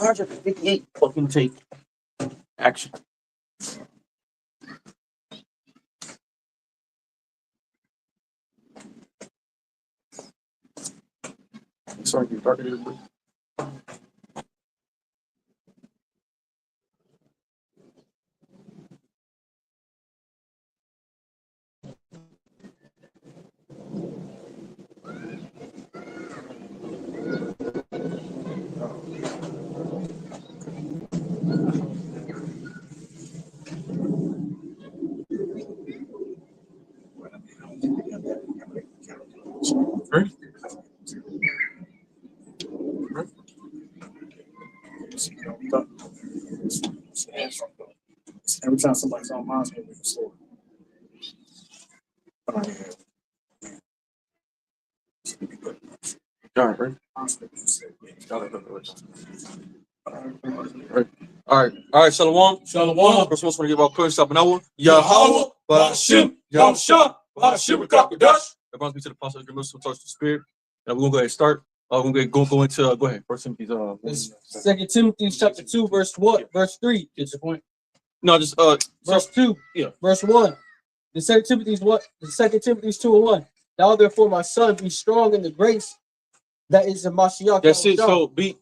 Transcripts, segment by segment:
158 fucking take action. Sorry, you started it. Right? Every time somebody's on mine, we can slow. All right, right? All right, Shalom. Shalom. First one, want to give our push up an hour. Yahweh, Bashim, Yamsha, Bashim, Kakadash. Everyone's be to the apostle of the Muslim touch the spirit. And we're gonna go ahead and start. We're gonna go into go ahead. First Timothy's 2 Timothy chapter 2, verse what? Verse 3. Get your point. No, just Verse 2. Yeah. Verse 1. The 2 Timothy's what? The 2 Timothy's 2 and 1. Now therefore, my son, be strong in the grace that is in Mashiach. That's it. So be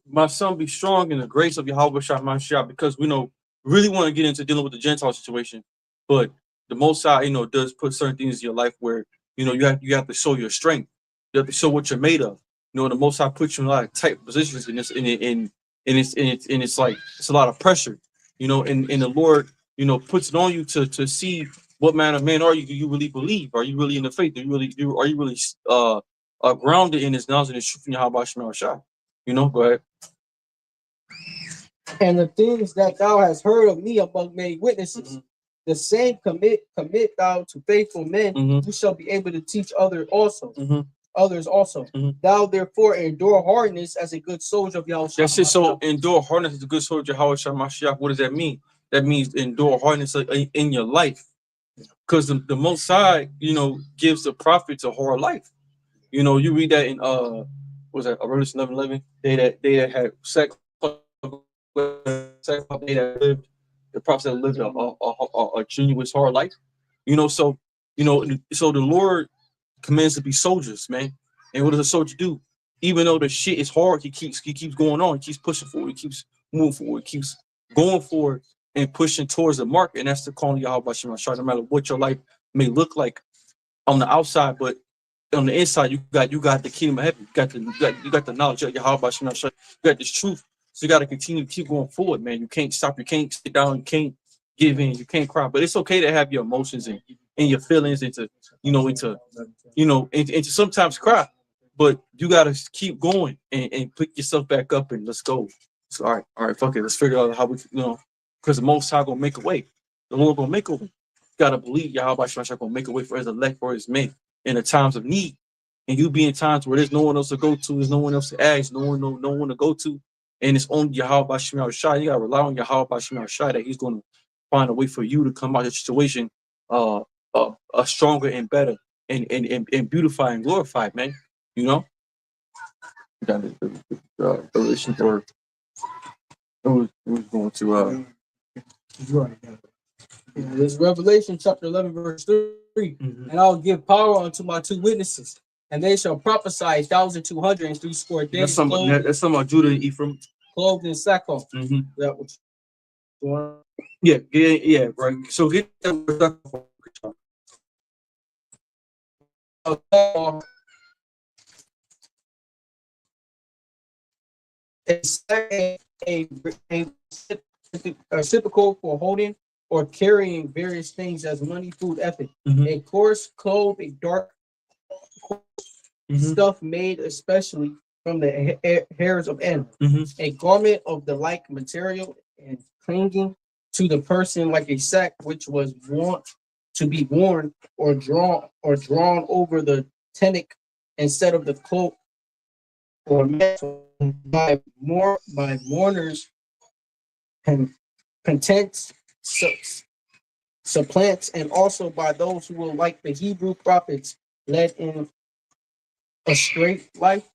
strong in the grace of Yahweh Shah Mashiach, because we know really want to get into dealing with the Gentile situation, but the Most High, does put certain things in your life where you have to show your strength. You have to show what you're made of. The Most High puts you in a lot of tight positions in this, it's like it's a lot of pressure. And the Lord, puts it on you to see what man of man are you. Do you really believe? Are you really in the faith? Are you really grounded in his knowledge and his truth in Yahweh Shema Shah? Go ahead. And the things that thou hast heard of me among many witnesses, the same commit thou to faithful men who shall be able to teach others also. Thou therefore endure hardness as a good soldier of Yahweh. That's it. So endure hardness as a good soldier of Yahweh Shema Shah. What does that mean? That means endure hardness in your life, because the Most High, gives the prophets a hard life. You read that in what was that, Revelation 11:11? They that had sex, they that lived, the prophets that lived a genuine hard life. So the Lord commands to be soldiers, man. And what does a soldier do? Even though the shit is hard, he keeps going on, he keeps pushing forward, he keeps moving forward, he keeps going forward and pushing towards the mark. And that's the calling Yahweh Shema Shah, no matter what your life may look like on the outside, but on the inside, you got the kingdom of heaven. You got the knowledge of Yahweh Shema Shah. You got this truth. So you got to continue to keep going forward, man. You can't stop. You can't sit down. You can't give in. You can't cry. But it's okay to have your emotions and your feelings, and to sometimes cry. But you got to keep going and pick yourself back up and let's go. So all right, fuck it. Let's figure out how we, because the Most High gonna make a way. The Lord gonna make a way. You gotta believe Yahweh Shema Shah gonna make a way for his elect, for his men in the times of need. And you be in times where there's no one else to go to, there's no one else to ask, no one to go to, and it's only Yahweh Shema Shah. You gotta rely on Yahweh Shema Shah that he's gonna find a way for you to come out of the situation stronger and better and beautified and glorified, man. Got the relation or it was going to This Revelation chapter 11, verse 3. And I'll give power unto my two witnesses, and they shall prophesy 1,203 score days. That's some of Judah and Ephraim. Clothed in sackcloth. That was yeah, right. So get that. A reciprocal for holding or carrying various things as money, food, ethic. A coarse cloth, a dark stuff made especially from the hairs of animals. A garment of the like material and clinging to the person like a sack, which was wont to be worn or drawn over the tunic instead of the cloak, or mantle by mourners and contents, supplants, and also by those who will, like the Hebrew prophets, led in a straight life,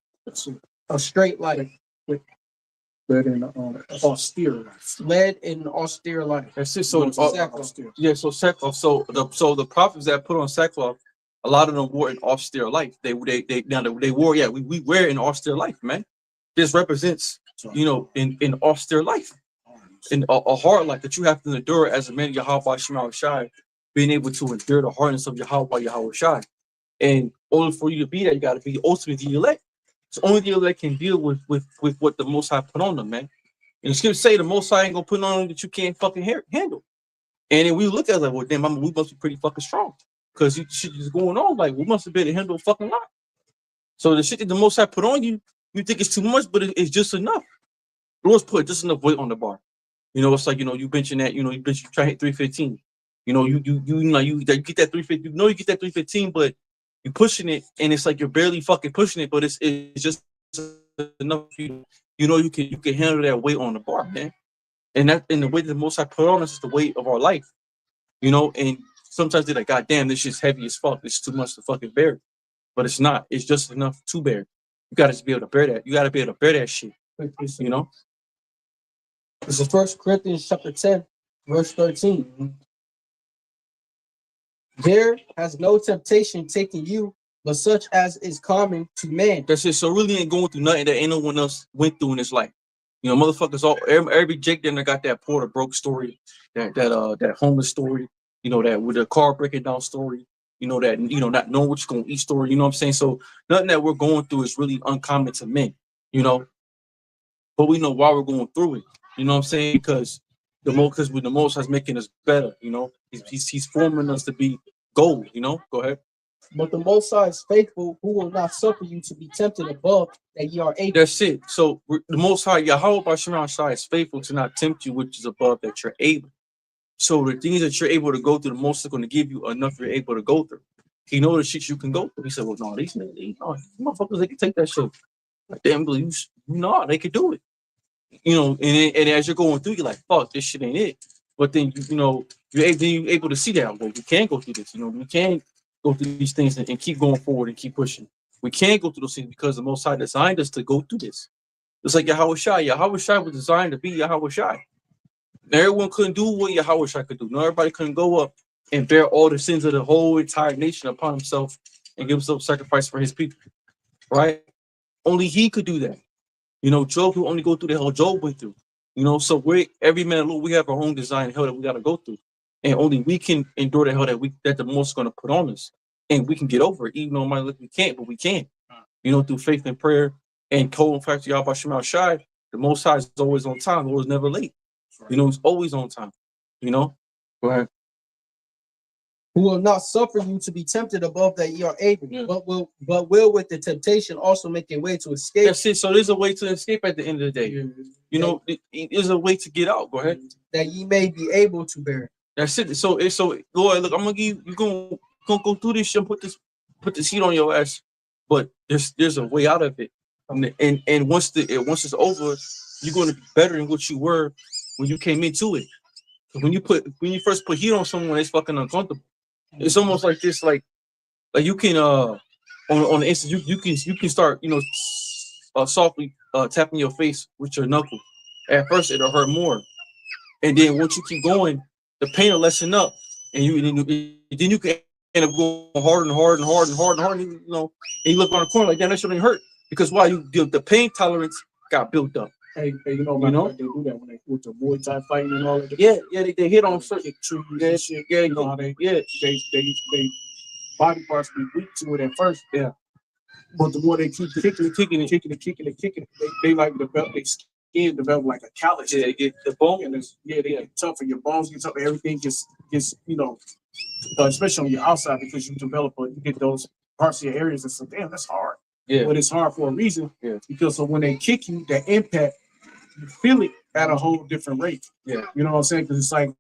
But in austere life. led in austere life. That's it. So Austere. yeah, so sackcloth. So the prophets that put on sackcloth, a lot of them wore an austere life. They wore, yeah, we wear an austere life, man. This represents, in austere life, in a hard life that you have to endure as a man of Yahweh Shema Shai, being able to endure the hardness of Yahweh Shai. And in order for you to be that, you got to be ultimately the elect. So only the elect can deal with what the Most High put on them, man. And the scriptures say the Most High ain't gonna put on that you can't fucking handle. And then we look at it like, well, damn, we must be pretty fucking strong. Because shit is going on. Like, we must have been able to handle a fucking lot. So the shit that the Most High put on you, you think it's too much, but it's just enough. The Lord's put just enough weight on the bar. It's like, you benching that, you try to hit 315. You get that 350, you get that 315, but you're pushing it, and it's like you're barely fucking pushing it, but it's just enough for you. You can handle that weight on the bar, man. And the way that the Most High put on us is the weight of our life. And sometimes they're like, God damn, this shit's heavy as fuck. It's too much to fucking bear. But it's not. It's just enough to bear. You gotta be able to bear that. You gotta be able to bear that shit. This is 1 Corinthians chapter 10, verse 13. There has no temptation taken you, but such as is common to man. That's it. So really ain't going through nothing that ain't no one else went through in this life. Motherfuckers, every Jake then got that Porter broke story, that homeless story, that with the car breaking down story, that not knowing what you're gonna eat story, you know what I'm saying? So nothing that we're going through is really uncommon to men, but we know why we're going through it, you know what I'm saying? Because the Most High's making us better, he's forming us to be gold, Go ahead. But the Most High is faithful, who will not suffer you to be tempted above that ye are able. That's it. So the Most High, Yahweh B'Shem Shai, is faithful to not tempt you, which is above that you're able. So the things that you're able to go through, the Most High is going to give you enough you're able to go through. He knows the shit you can go through. He said, well, no, these motherfuckers, they can take that shit. Like, damn, they can do it. And as you're going through, you're like, fuck, this shit ain't it. But then, you're able to see that. Well, we can go through this. We can go through these things and keep going forward and keep pushing. We can't go through those things because the Most High designed us to go through this. It's like Yahweh Shai. Yahweh Shai was designed to be Yahweh Shai. Now, everyone couldn't do what Yahweh Shai could do. Not everybody couldn't go up and bear all the sins of the whole entire nation upon himself and give himself sacrifice for his people. Right? Only he could do that. Job could only go through the hell Job went through. So every man, we have our own design hell that we got to go through. And only we can endure the hell that the Most is going to put on us. And we can get over it, even though we can't, but we can. Through faith and prayer and cold factor Yahweh Shema Shai, the Most High is always on time. The Lord is never late. He's always on time. Go ahead. Who will not suffer you to be tempted above that ye are able, but will with the temptation also make a way to escape. That's it. So there's a way to escape at the end of the day. There's a way to get out. Go ahead. That ye may be able to bear. That's it. So Lord, look, I'm gonna give you gonna go through this shit and put this heat on your ass. But there's a way out of it. And once it's over, you're gonna be better than what you were when you came into it. When you first put heat on someone, it's fucking uncomfortable. It's almost like this, like you can on the instant you can start softly tapping your face with your knuckle. At first it'll hurt more, and then once you keep going, the pain will lessen up, and then you can end up going harder and harder and harder and harder and harder. And you look on the corner like, damn, that shouldn't hurt, because why? The pain tolerance got built up. Hey, they do that when they with the Muay Thai fighting and all that. Yeah, they hit on certain trees. You know how they body parts be weak to it at first. Yeah. But the more they keep kicking it, they like develop their skin develop like a callus. Yeah, they get the bone. And they get tougher. Your bones get tougher. Everything gets especially on your outside, because you get those parts of your areas and say, damn, that's hard. Yeah. But it's hard for a reason. Yeah. Because so when they kick you, the impact, you feel it at a whole different rate. Yeah. You know what I'm saying? Because it's like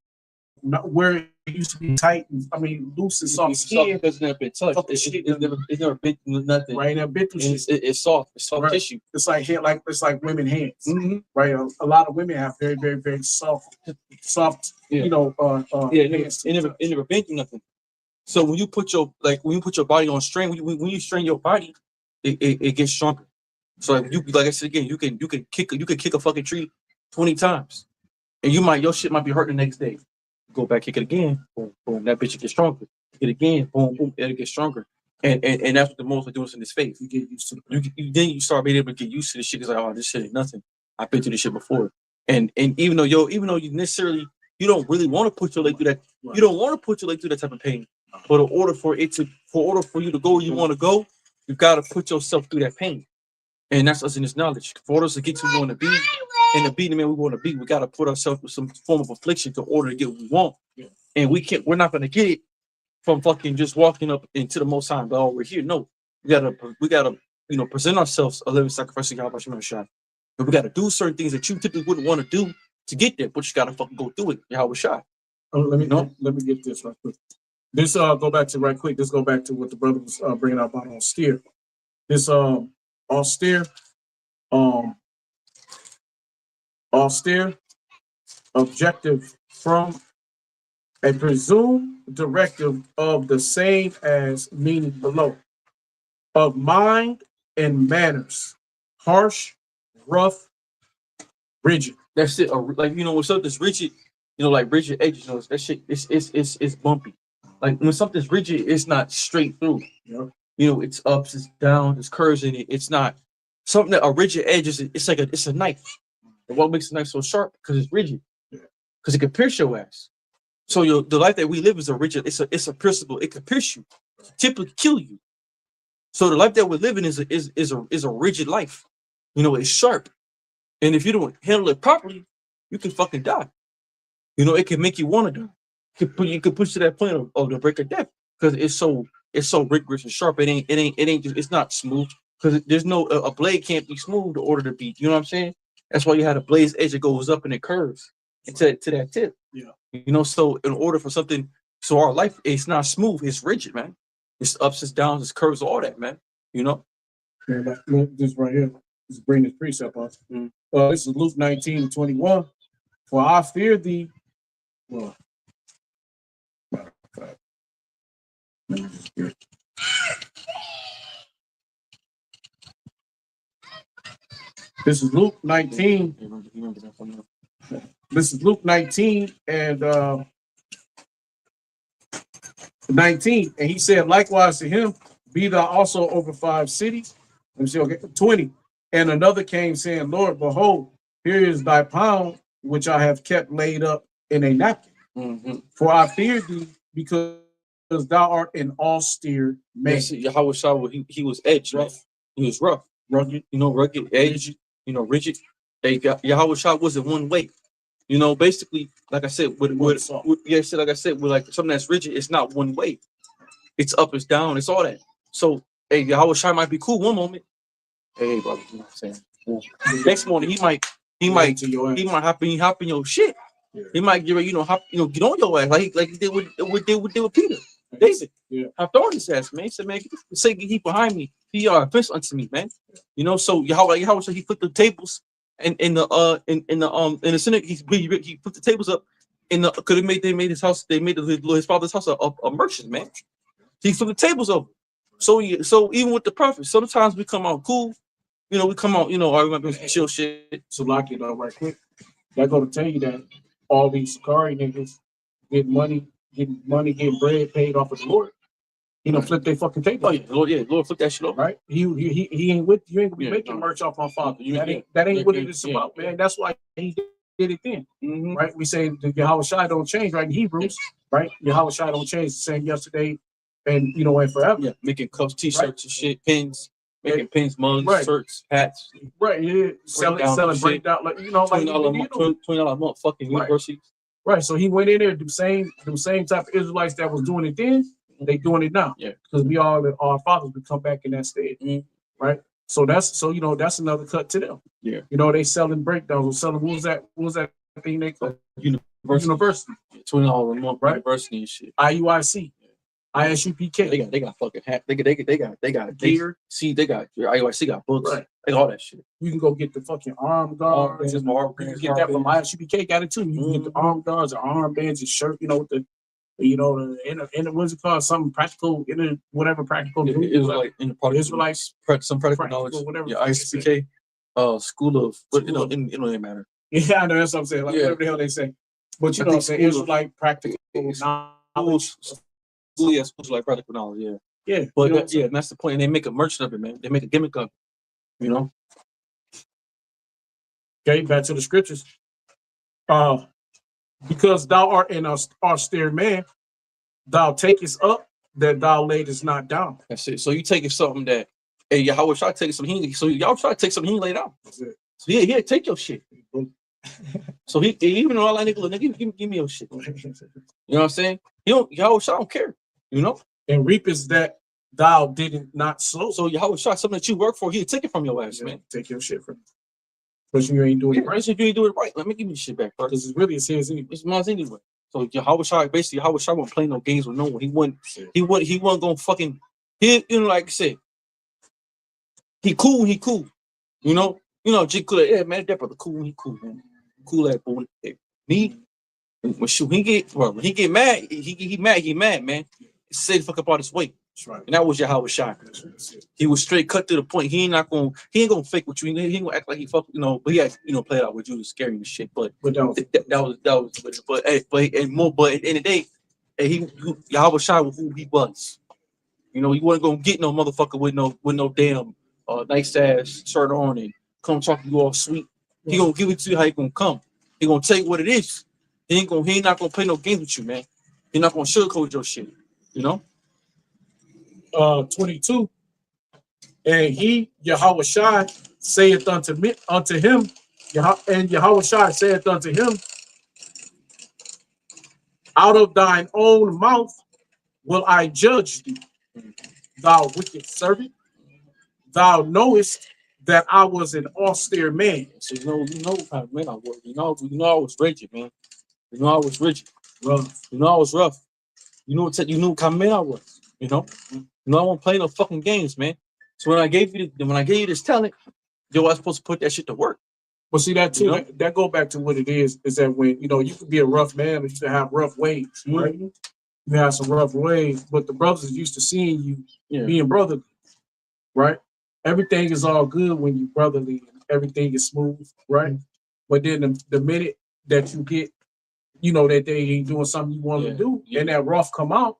where it used to be tight, loose and soft skin. It's never been touched. It's never been nothing. Right, never been through shit. It's soft. It's soft tissue. It's like women's hands. Mm-hmm. Right. A lot of women have very, very, very soft. Yeah. Hands. It never been through nothing. So when you put your body on strain, when you strain your body, it gets stronger. So like I said again, you can kick a fucking tree 20 times, and your shit might be hurt the next day. Go back, kick it again, boom, boom. That bitch will get stronger. Kick it again, boom, boom. It'll get stronger. And that's what the most are doing in this faith. You get used to it. Then you start being able to get used to this shit. It's like, oh, this shit ain't nothing. I've been through this shit before. And even though you necessarily you don't really want to put your leg through that, you don't want to put your leg through that type of pain. But in order for you to go where you want to go, you gotta put yourself through that pain. And that's us in this knowledge. For us to get to where we want to be, and to be the man we want to be, we gotta put ourselves with some form of affliction to order to get what we want. And we're not gonna get it from fucking just walking up into the Most High. But oh, we're here. No, we gotta present ourselves a living sacrifice to Yahweh Shema Shai. But we gotta do certain things that you typically wouldn't want to do to get there, but you gotta fucking go through it. Yahweh Shai. Let me get this right quick. This go back to right quick. This go back to what the brother was bringing up about austere. This austere objective from a presumed directive of the same as meaning below, of mind and manners, harsh, rough, rigid. That's it. Like when something's rigid, like rigid edges, that shit it's bumpy. Like when something's rigid, it's not straight through. Yep. It's ups, it's downs, it's curves in it. It's not something that a rigid edge is. It's like it's a knife. And what makes a knife so sharp? Because it's rigid. Because it can pierce your ass. So the life that we live is a rigid. It's a pierceable. It can pierce you, typically kill you. So the life that we're living is a rigid life. It's sharp, and if you don't handle it properly, you can fucking die. It can make you want to die. You can push to that point of the break of death because it's so rigorous and sharp. It's not smooth because there's no a blade can't be smooth in order to be. You know what I'm saying? That's why you have a blade's edge that goes up and it curves to that tip. Yeah. So in order for something, so our life it's not smooth. It's rigid, man. It's ups, it's downs, it's curves, all that, man. Yeah, this right here. Let's bring this precept up. This is Luke 19:21. For I fear thee. Well, this is Luke 19. This is Luke 19 and 19. And he said, likewise to him, be thou also over 5 cities. Let me see, okay, 20. And another came saying, Lord, behold, here is thy pound, which I have kept laid up in a napkin. For I fear thee, because thou art an austere man. Yahweh Shah, he was edged, right? He was rough, rugged, rugged, edged, rigid. Yahweh Shah wasn't one way. Basically, like I said, with like something that's rigid, it's not one way. It's up, it's down, it's all that. So, Yahweh Shah might be cool one moment. Hey, brother, you know what I'm saying? Yeah. Next morning, he might hop in your shit. Yeah. He might get ready, get on your ass like he did with Peter. David, hopped on his ass, man. He said, man, say he behind me. He offense unto me, man. So Yahweh said he flipped the tables in the Senate. He put the tables up because they made his house. They made his father's house a merchant, man. He flipped the tables over. So even with the prophets, sometimes we come out cool. We come out, I remember chill shit. So lock it up right quick. I go to tell you that all these Sakari niggas getting getting bread paid off of the Lord. Flip their fucking table. Oh yeah, Lord flip that shit over. Right? He ain't with you. Ain't gonna be making merch off my father. That ain't what it is about, man. That's why he did it then. Right? We say the Yahweh Shai don't change, right? In Hebrews, right? Yahweh Shai don't change, the same yesterday and and forever. Yeah, making cups, t-shirts and shit, pins. Making pins, mugs, shirts, hats. Right, yeah. Selling breakdown, like $20 a month fucking universities. Right. So he went in there, the same type of Israelites that was doing it then, they doing it now. Yeah. Because our fathers would come back in that state. Right. So that's another cut to them. Yeah. They selling breakdowns or selling what was that thing they call University. $20 a month, right? University and shit. IUIC. ISUPK. They got fucking hat. They got gear. They got IUIC got books. Right. They got all that shit. You can go get the fucking arm guards. You can get that from ISUPK. Got it too. You can get the arm guards, the armbands, the shirt. With You know, in what's it called? Something practical, whatever practical. It was like in the product, Israelites, some practical knowledge, whatever. yeah, ISPK, school of, but it don't matter. Yeah, I know that's what I'm saying. Like whatever the hell they say. But you know what I'm saying? Israelite practical knowledge. Schools like practical knowledge, yeah. Yeah. But You know and that's the point. And they make a merchant of it, man. They make a gimmick of it, you know. Okay, back to the scriptures. Because thou art an austere man, thou takest up that thou layest not down. That's it. So you taking something that, hey, Yahweh try to take something. So y'all try to take something he laid out. That's it. So yeah, take your shit. So he even though I like nigga, give me your shit. You know what I'm saying? Yahweh don't care. You know. And reapest that thou didn't not sow. So Yahweh something that you work for, he'll take it from your ass, man. Take your shit from you. Because you ain't doing it right. If you ain't doing it right, let me give you the shit back, bro. Because it's really his anyway. It's mine anyway. So Yahweh basically won't play no games with no one. He wasn't gonna fucking like I said. He cool. You know, J. Cool. Yeah, man, that brother cool. He cool, man. Cool at boy. Me, when he get mad, he mad, man. Say the fuck up all this weight. That's right. And that was Yahweh Shai. He was straight cut to the point. He ain't gonna fake with you. He ain't gonna act like he fuck, but he had, play it out with you, scary and shit. But that was but at the end of the day, Yahweh Shai was who he was. He wasn't gonna get no motherfucker with no damn nice ass shirt on and come talk to you all sweet. He gonna give it to you how he gonna come. He gonna take what it is. He ain't not gonna play no games with you, man. He not gonna sugarcoat your shit. 22. And he, Yahweh Shai, saith unto him, and Yahweh Shai saith unto him, out of thine own mouth will I judge thee, thou wicked servant. Thou knowest that I was an austere man. So you know what kind of man I was. You know I was rigid, man. You know I was rigid. Rough. You know I was rough. You knew what kind of man I was. I won't play no fucking games, man. So when I gave you this talent, I was supposed to put that shit to work. Well, see that too. That go back to what it is that when you could be a rough man, but you should have rough ways, right? You have some rough ways, but the brothers is used to seeing you being brotherly, right? Everything is all good when you brotherly and everything is smooth, right? But then the minute that you get, that they ain't doing something you want to do, and that rough come out,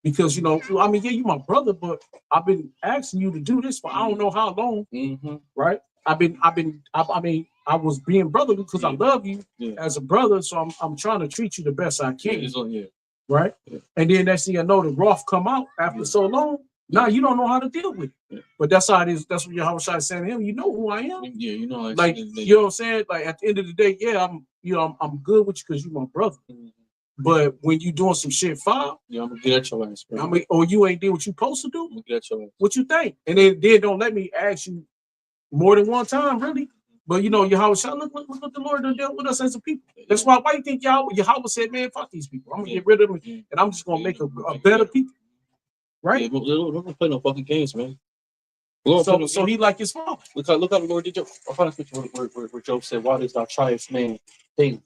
because you my brother, but I've been asking you to do this for I don't know how long, right? I was being brotherly because I love you as a brother, so I'm trying to treat you the best I can, right? Yeah. And then next thing you know, the rough come out after so long. Now you don't know how to deal with it. But that's how it is. That's what Yahweh Shai saying to him. You know who I am. Yeah, you know. Like you know what I'm saying. Like at the end of the day, I'm good with you because you're my brother. But when you doing some shit foul, I'm gonna get at your ass, bro. Or you ain't did what you supposed to do. I'm gonna get at your ass. What you think? And then don't let me ask you more than one time, really. But Yahweh Shai, look what the Lord done dealt with us as a people. That's why you think Yahweh said, man, fuck these people. I'm gonna get rid of them, and I'm just gonna make a better people. Right? Yeah, we're gonna play no fucking games, man. So he like his father. Look how the Lord did. I found a scripture where Job said, "Why does thou triest man daily?"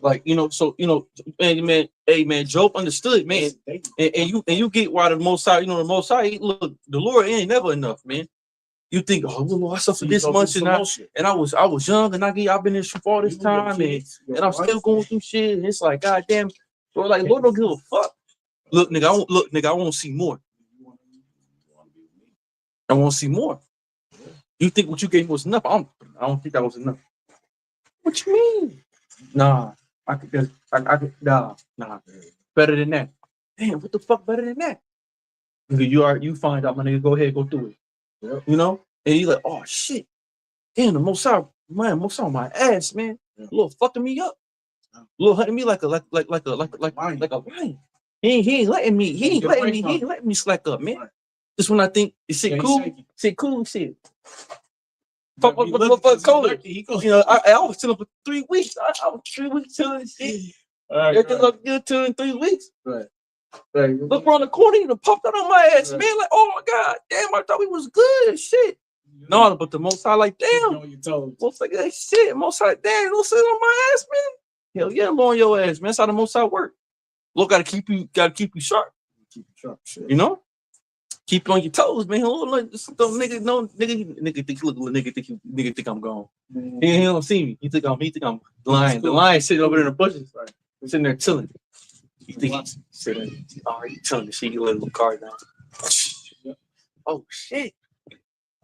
Like hey man, Job understood, man, and you get why the Most High, the Most High. Look, the Lord ain't never enough, man. You think, I suffered this much, and I was young, and I've been in this for all this time, and I'm still going through shit. And it's like, goddamn, Lord, Lord don't give a fuck. Look, nigga, I won't see more. I want to see more. You think what you gave me was enough? I don't think that was enough. What you mean? Nah, I could. Nah. Better than that. Damn, what the fuck better than that? Nigga, you find out, my nigga. Go ahead, go through it. Yep. And you like, oh shit. Damn, the Most High on my ass, man. A little fucking me up. A little hunting me like a lion. He ain't letting me slack up, man. Just when I think this shit cool, shit. Fuck, cold. I was chilling for 3 weeks. I was 3 weeks chilling shit. Everything looked good in 3 weeks. Right. Look around the corner, you popped out on my ass, man. Like, oh my god, damn! I thought we was good, shit. No, but the Most High, like, damn. Most like that shit. Most High, damn, don't sit on my ass, man. Hell yeah, I'm on your ass, man. That's how the Most High work. Lord gotta keep you sharp. Keep it sharp, shit. You know, keep you on your toes, man. Hold on, don't nigga think I'm gone. He don't see me. He think I'm lying. The lion sitting over there in the bushes, right? Sitting there chilling. You think he's sitting? Already chilling. See you little car down. Oh shit!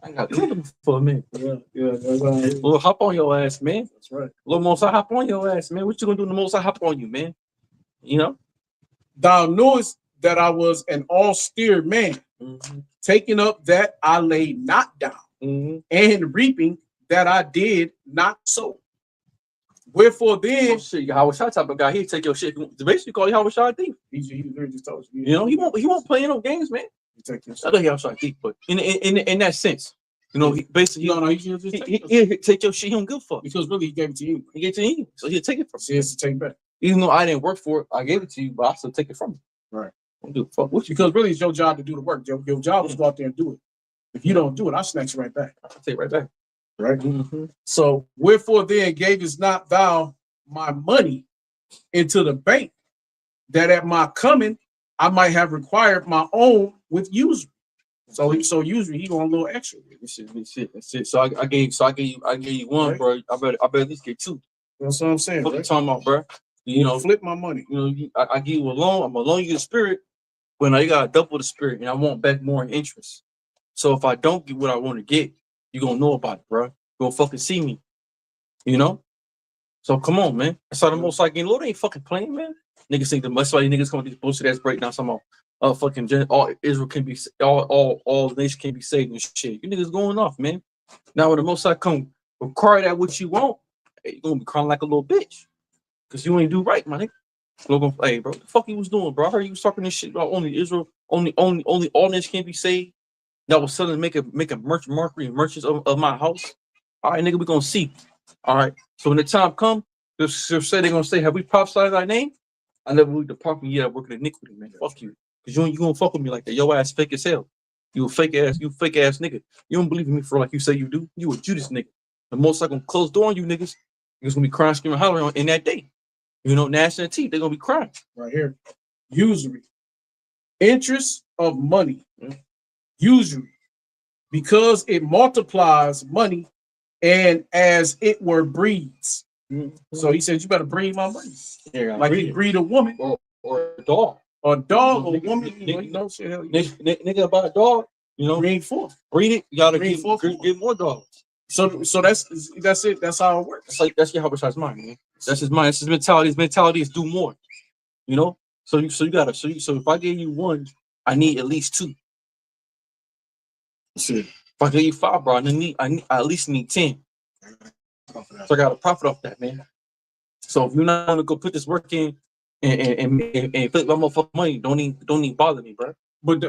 I got him for a minute. Yeah, that's right. Lord, hop on your ass, man. That's right. Lord, most I hop on your ass, man. What you gonna do the most I hop on you, man? You know. Thou knewest that I was an austere man, taking up that I lay not down, and reaping that I did not sow. Wherefore then, Oh, shit, Howard Shot type of guy, he'll take your shit. Basically, call you Howard Shot thief. he literally just told you. You know, he won't play no games, man. He take your I shit. know Howard Shot thief, but in that sense, you know, he basically No, he just take your shit. he'll take your shit. He don't give a fuck. Because really he gave it to you. He gets to him, so he'll take it from So he you. has to take back. Even though I didn't work for it, I gave it to you, but I still take it from you. Right. Don't do fuck what you. Because really it's your job to do the work. Your job is to go out there and do it. If you don't do it, I'll snatch you right back. I'll take it right back. Right. So wherefore then gavest not thou my money into the bank, that at my coming I might have required my own with usury. So usually he going a little extra. This shit. That's it. So I gave you one, Right. bro. I better at least get two. That's what I'm saying. What you Right? talking about, bro? You know, flip my money. you know, I give you a loan. I'm gonna loan you the spirit, but now you gotta double the spirit, and I want back more in interest. So if I don't get what I want to get, you gonna know about it, bro. You gonna fucking see me, you know. So come on, man. That's how the most like getting. Lord ain't fucking playing, man. Niggas think that's why niggas come with these bullshit ass breakdowns. Somehow, fucking all Israel can be, all nations can be saved and shit. You niggas going off, man. Now when the most I come require that what you want, hey, you gonna be crying like a little bitch. Cause you ain't do right, my nigga. Logan, hey, bro, what the fuck you was doing, bro? I heard you was talking this shit about only Israel, only all nations can be saved. That was suddenly make a merchants of my house. All right, nigga, we gonna see. All right. So when the time come, they'll say they're gonna say, have we prophesied thy name? I never would depart from you that work in iniquity, man. Fuck you. Cause you gonna fuck with me like that. Your ass fake as hell. You fake ass nigga. You don't believe in me for like you say you do. You a Judas nigga. The most I gonna close door on you niggas. You're gonna be crying, screaming, hollering in that day. You know, gnashing their teeth, they're gonna be crying. Right here. Usury. Interest of money. Usury. Because it multiplies money and as it were breeds. So he said, you better breed my money. Yeah, like you breed a woman. Or a dog. Or a dog or a Nigga, woman. nigga, You know, shit, hell, nigga about a dog, you know, breed forth. breed it, you gotta Breed forth. get more dogs. So that's it. That's how it works. That's Yahweh Shai's mind, man. That's his mind. That's his mentality. His mentality is do more. You know? So if I gave you one, I need at least two. Shit. If I gave you five, bro, I at least need 10. So I gotta profit off that, man. So if you're not gonna go put this work in and flip my motherfucking money, don't even bother me, bro. But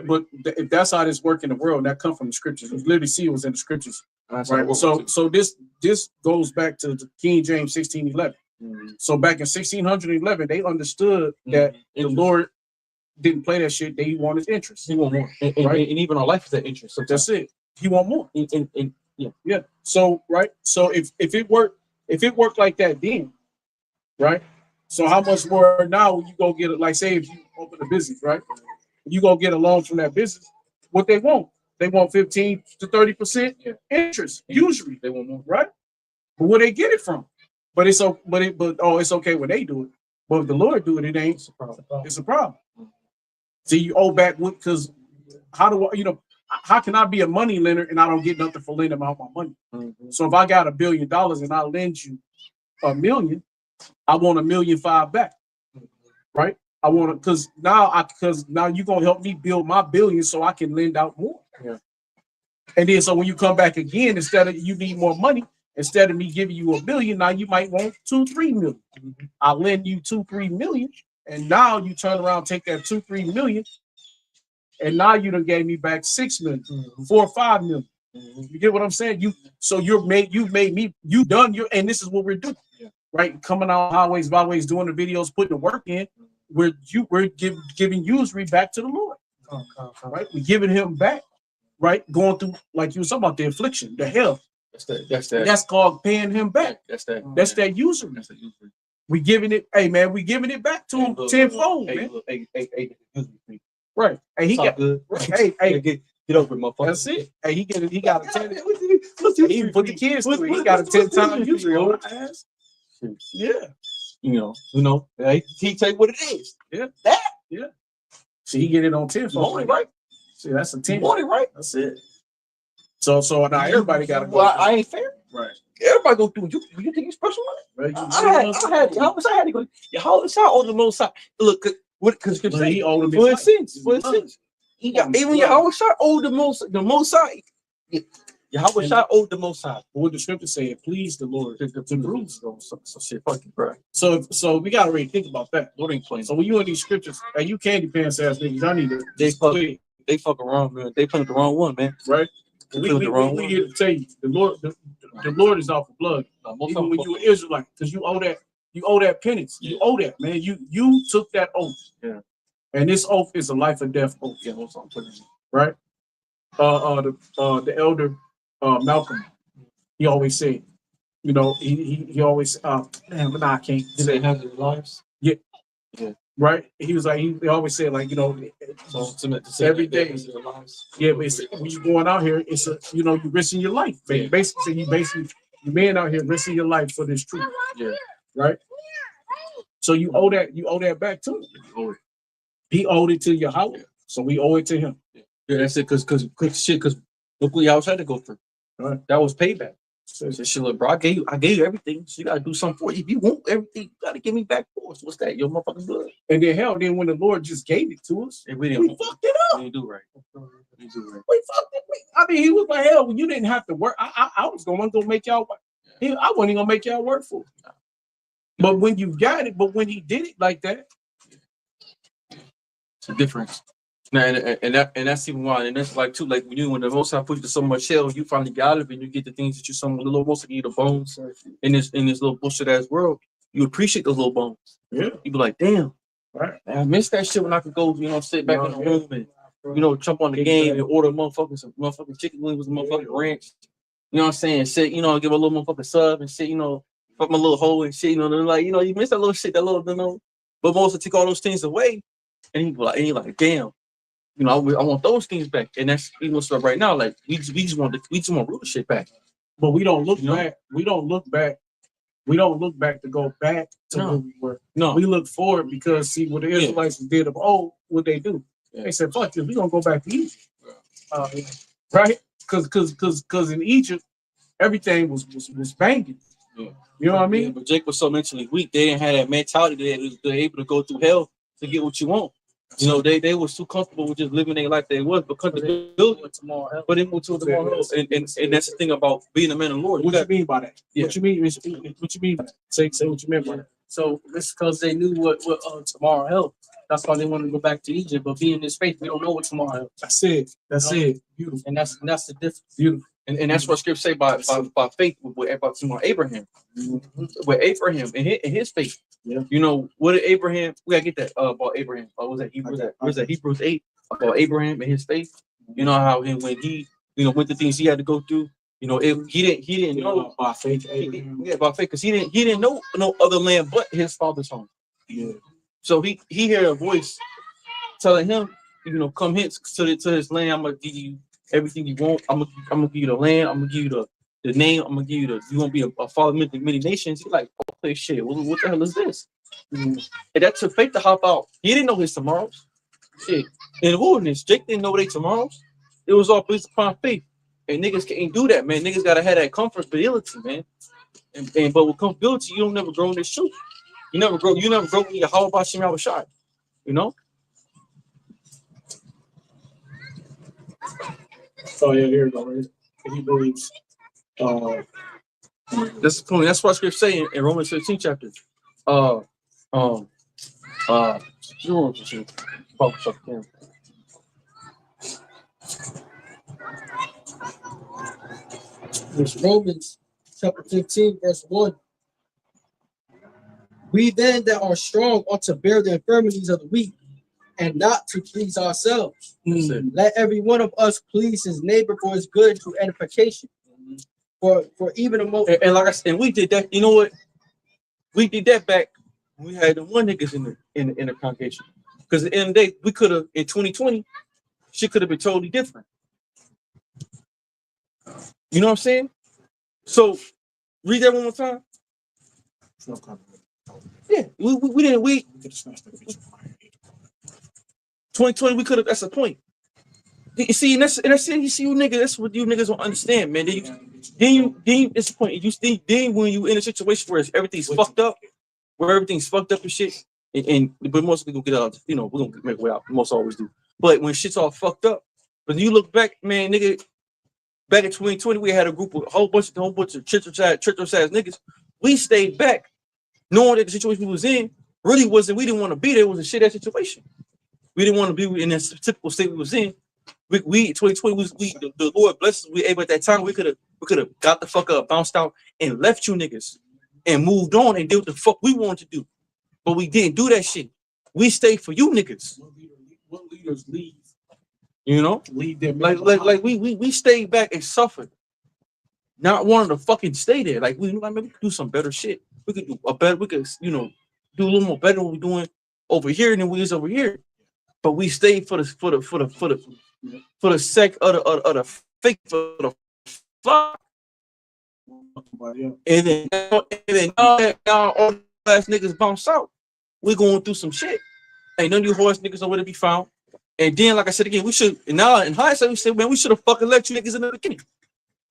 if that's how this work in the world, that come from the scriptures. You literally see it was in the scriptures. Right. So this goes back to King James 16:11. So back in 1611, they understood that the Lord didn't play that shit. They want his interest. He want more, and even our life is that interest. So that's it. He want more. Yeah. So right. So if it worked like that then, right? So how much more now when you go get it? Like say if you open a business, right? You go get a loan from that business. What they want 15 to 30% interest. Usually they want more, right? But where they get it from? But it's okay when they do it. But if the Lord do it, it ain't. It's a problem. See, you owe back because how can I be a money lender and I don't get nothing for lending out my money? So if I got $1 billion and I lend you $1 million, I want $1.5 million back, right? I want to because now you're gonna help me build my billion so I can lend out more. Yeah. And then so when you come back again, instead of you need more money, instead of me giving you $1 billion, now you might want 2-3 million. I lend you 2-3 million, and now you turn around, take that 2-3 million, and now you done gave me back 6 million, 4 or 5 million. You get what I'm saying? You done your, and this is what we're doing, right? Coming out highways, byways, doing the videos, putting the work in. We're giving usury back to the Lord, right? We're giving him back, right? Going through like you were talking about the affliction, the hell. That's That's called paying him back. That's that usury. That's that usury. We giving it, hey man, we giving it back to him tenfold, man. Hey, Right. Hey, he got good. hey, Get over, motherfucker. that's it. Hey, he got a 10. He put the kids through it. He got a 10 times use for it. Yeah. You know. He take what it is. Yeah. That. Yeah. So he get it on tenfold. Morning, right? See, that's a 10. Morning, right? That's it. So now everybody got to go. Well, I ain't fair. Right. Everybody go through. You think you special? Right. I had how much I had to go. How much I owe the most side? Look, what? Because He owed me. for instance, even how much I owe the most side. How much I owe the most side. What the scripture said, please the Lord to bruise. So shit, fucking bro. So we gotta really think about that. Lord ain't playing. So when you in these scriptures, and you candy pants ass niggas, I need to They fuck around, man. They playing the wrong one, man. right. They We playing the wrong here one. to tell you the Lord is off of blood. Even when you an Israelite, because you owe that penance. You owe that, man. You took that oath. Yeah. And this oath is a life or death oath. Yeah, what's on putting Right? The elder Malcolm, he always said, you know, he always man, but nah, I can't Did they have their lives? right. He was like he always said, like, you know, So to say every they day. have their lives. yeah, but it's, when you're going out here, it's a, you know, you're risking your life. Yeah. Basically, you man out here risking your life for this truth. Yeah. Right. So you owe that back to him. He owed it to Yahweh, so we owe it to him. Yeah, that's it. Because look what y'all had to go through. Right. That was payback. So, So shit, look, bro, I gave you everything. So you gotta do something for you. If you want everything, you gotta give me back force. What's that? Your motherfucking blood. and then when the Lord just gave it to us, And we we fucked it up. didn't do right. We didn't do right. We fucked it. I mean, he was like, hell, when you didn't have to work. I was going to make y'all. I wasn't even gonna make y'all work for it. But when you got it, but when he did it like that, It's a difference. Now, and that's even why, and that's like too, like when the Most High put you to so much hell, you finally get out of it, and you get the things that you some little most of you the bones in this little bullshit ass world. You appreciate those little bones. yeah, You be like, damn, right. man, I miss that shit when I could go, sit back in the room and jump on the game and order some motherfucking chicken wings with motherfucking ranch. You know what I'm saying? Sit, give a little motherfucking sub and shit, fuck my little hole and shit, they're like, you miss that little shit, that little, but most take all those things away, and he like, damn, I want those things back, and that's even stuff right now. Like we just want real shit back. But we don't look back. We don't look back. We don't look back to go back to where we were. No, We look forward because see what the Israelites did of old, what they do. Yeah. They said, "Fuck this, we gonna go back to Egypt." Right? Because in Egypt, everything was banging. Yeah. You know what I mean? Yeah, but Jake was so mentally weak. They didn't have that mentality that they're able to go through hell to get what you want. They was too comfortable with just living their life they was because they built it tomorrow. But they moved to tomorrow. And that's the thing about being a man of the Lord. What you mean by that? Yeah. What you mean? What you mean by that? Say what you meant by that. So it's because they knew what tomorrow held. That's why they wanted to go back to Egypt. But being in this faith, we don't know what tomorrow held. That's it. That's it. Beautiful. And that's the difference. Beautiful. And that's what scripture say by faith with Abraham. With Abraham and his faith. Yeah. What did Abraham? We gotta get that about Abraham. Was that Hebrews? Was that Hebrews 8 about Abraham and his faith? You know how when he went the things he had to go through. He didn't know by faith. Abraham. by faith because he didn't know no other land but his father's home. Yeah. So he heard a voice telling him, come hence to his land. I'm gonna give you everything you want. I'm gonna give you the land. I'm gonna give you the name. I'm gonna give you you gonna be a father of many nations. He's like, okay, shit. What the hell is this? And that took faith to hop out. He didn't know his tomorrows. Shit. In the wilderness, Jake didn't know their tomorrows. It was all based upon faith. And niggas can't do that, man. Niggas gotta have that comfortability, man. But with comfortability, you don't never grow in this truth. You never grow in your how about Shem shot. Oh yeah, here we go. He believes. That's the point. That's what scripture saying in Romans 15 chapter. It's Romans chapter 15, verse 1. We then that are strong ought to bear the infirmities of the weak, and not to please ourselves. Let every one of us please his neighbor for his good to edification. For even a moment. And like I said, and we did that. You know what? We did that back when we had the one niggas in the congregation. Because at the end of the day, we could have in 2020, shit could have been totally different. You know what I'm saying? So read that one more time. Yeah, we didn't 2020 we could have. That's the point. You see, and that's it. You see, you niggas. That's what you niggas don't understand, man. Then you. It's the point. Then when you in a situation where everything's fucked up, and shit, but most people get out. You know, we're gonna make way out. Most always do. But when shit's all fucked up, but you look back, man, nigga. Back in 2020, we had a whole bunch of church ass niggas. We stayed back, knowing that the situation we was in really wasn't. We didn't want to be there. It was a shit ass situation. We didn't want to be in this typical state we was in. We 2020 was the Lord bless us. We able at that time. We could have got the fuck up, bounced out, and left you niggas, and moved on and did what the fuck we wanted to do. But we didn't do that shit. We stayed for you niggas. What leaders leave? You know, Leave them like we stayed back and suffered, not wanting to fucking stay there. Like we could do some better shit. We could do a better. We could do a little more better than we're doing over here than we is over here. But we stayed for the sake of the fake for the fuck. And then now all the ass niggas bounce out. We going through some shit. Ain't none of you horse niggas nowhere to be found. And then, like I said again, we should. And now in hindsight, we said, man, we should have fucking let you niggas in the beginning,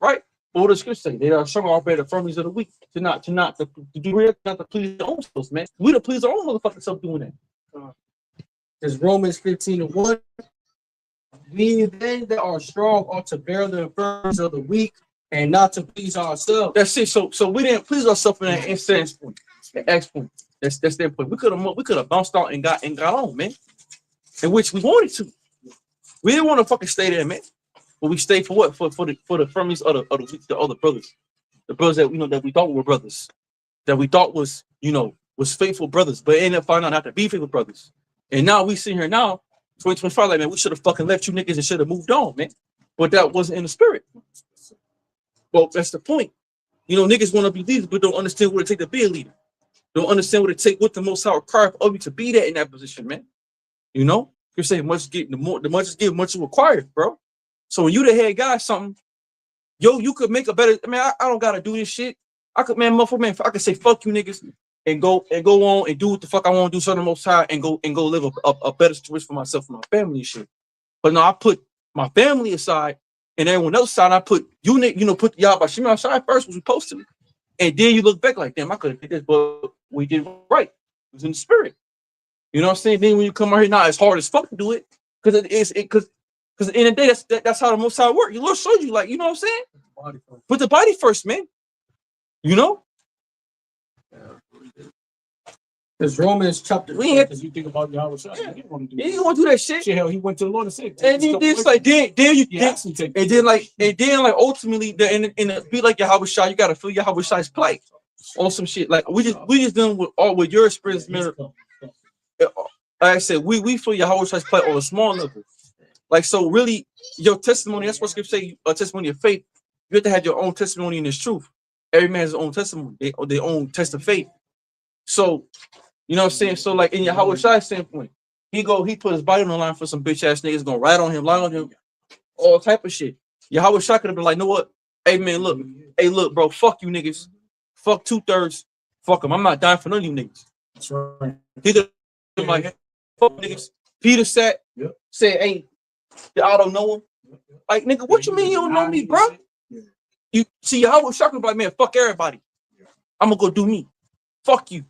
right? But what does scripture say? They are strong off by the firmness of the weak to do real, not to please their own selves, man. We to please our own motherfucking self doing that. There's Romans 15:1. We then that are strong ought to bear the infirmities of the weak and not to please ourselves. That's it. So we didn't please ourselves in that instance point, the X point. That's their point. We could have bounced out and got on, man. In which we wanted to. We didn't want to fucking stay there, man. But we stayed for what? For the firmness of the other brothers. The brothers that that we thought were brothers. That we thought was faithful brothers, but ended up finding out not to be faithful brothers. And now we sit here now, 2025, like, man, we should have fucking left you niggas and should have moved on, man. But that wasn't in the spirit. Well, that's the point. Niggas want to be leaders, but don't understand what it takes to be a leader. Don't understand what it takes, what the Most High requires of you to be that in that position, man. You say much get the much is given, much is required, bro. So when you the head guy, something, you could make a better. I mean, I don't gotta do this shit. I could, man, I could say fuck you niggas and go on and do what the fuck I want to do, so the Most High, and go live a better situation for myself and my family and shit. But no, I put my family aside and everyone else aside. I put put y'all by Shema aside first, was supposed to, and then you look back like, damn, I could have did this, but we did right. It was in the spirit. You know what I'm saying? Then when you come out here now, it's hard as fuck to do it because because at the end of the day, that's how the Most High work. The Lord showed you, like, you know what I'm saying? Put the body first, man. Because Romans chapter. Because you think about Yahweh Shai, you didn't want to do He didn't want to do that shit. Hell, he went to the Lord and said, and then ultimately, and be like Yahweh Shai, you gotta feel Yahweh Shai's plight on some shit. Like we just done with your experience, man. Like I said, we feel Yahweh Shai's plight on a small level. Like, so really, your testimony, that's what scripture say, a testimony of faith. You have to have your own testimony in this truth. Every man has his own testimony, their own test of faith. So, you know what I'm saying? So, like, in Yahweh Shai's standpoint, he put his body on the line for some bitch ass niggas, gonna ride on him, lie on him, all type of shit. Yahweh Shai could have been like, know what? Hey, man, look, bro, fuck you niggas. Fuck 2/3. Fuck them. I'm not dying for none of you niggas. That's right. He could have been like, hey, fuck niggas. Peter said, hey, I don't know him. Like, nigga, what you mean you don't know me, bro? You see, Yahweh Shai could be like, man, fuck everybody. I'm gonna go do me. Fuck you.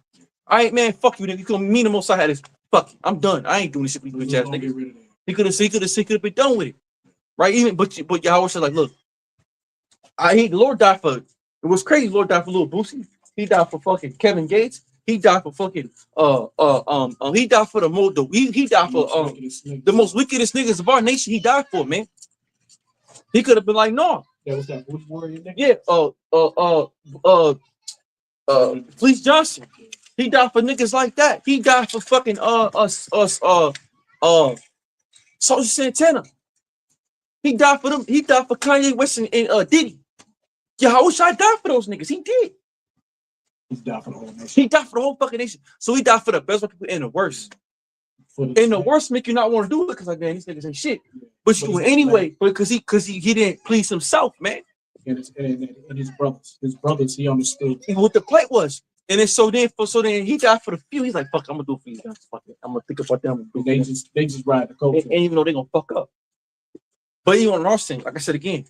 All right, man, fuck you, nigga. You gonna mean the Most I had this. Fuck it. I'm done. I ain't doing this shit with you, bitch ass nigga. He could have been done with it. Right? Even but Yahweh said, like, look, the Lord died for it. It was crazy. The Lord died for little Boosie. He died for fucking Kevin Gates. He died for fucking he died for the most wickedest niggas of our nation. He died for, man. He could have been like, no. Yeah, what's that? Wood warrior nigga? Yeah, Fleece Johnson. He died for niggas like that. He died for fucking Sergeant Santana. He died for them. He died for Kanye West and Diddy. Yeah, I wish I died for those niggas. He did. He died for the whole nation. He died for the whole fucking nation. So he died for the best people and the worst. And the worst make you not want to do it because like, man, these niggas ain't shit. But you do it anyway, because he didn't please himself, man. And his brothers. His brothers, he understood what the plight was. And then so then he died for the few. He's like, fuck, I'm gonna do it for you guys. Fuck it. I'm gonna think about them. they just ride the culture. And even though they're gonna fuck up. But even on our thing, like I said again,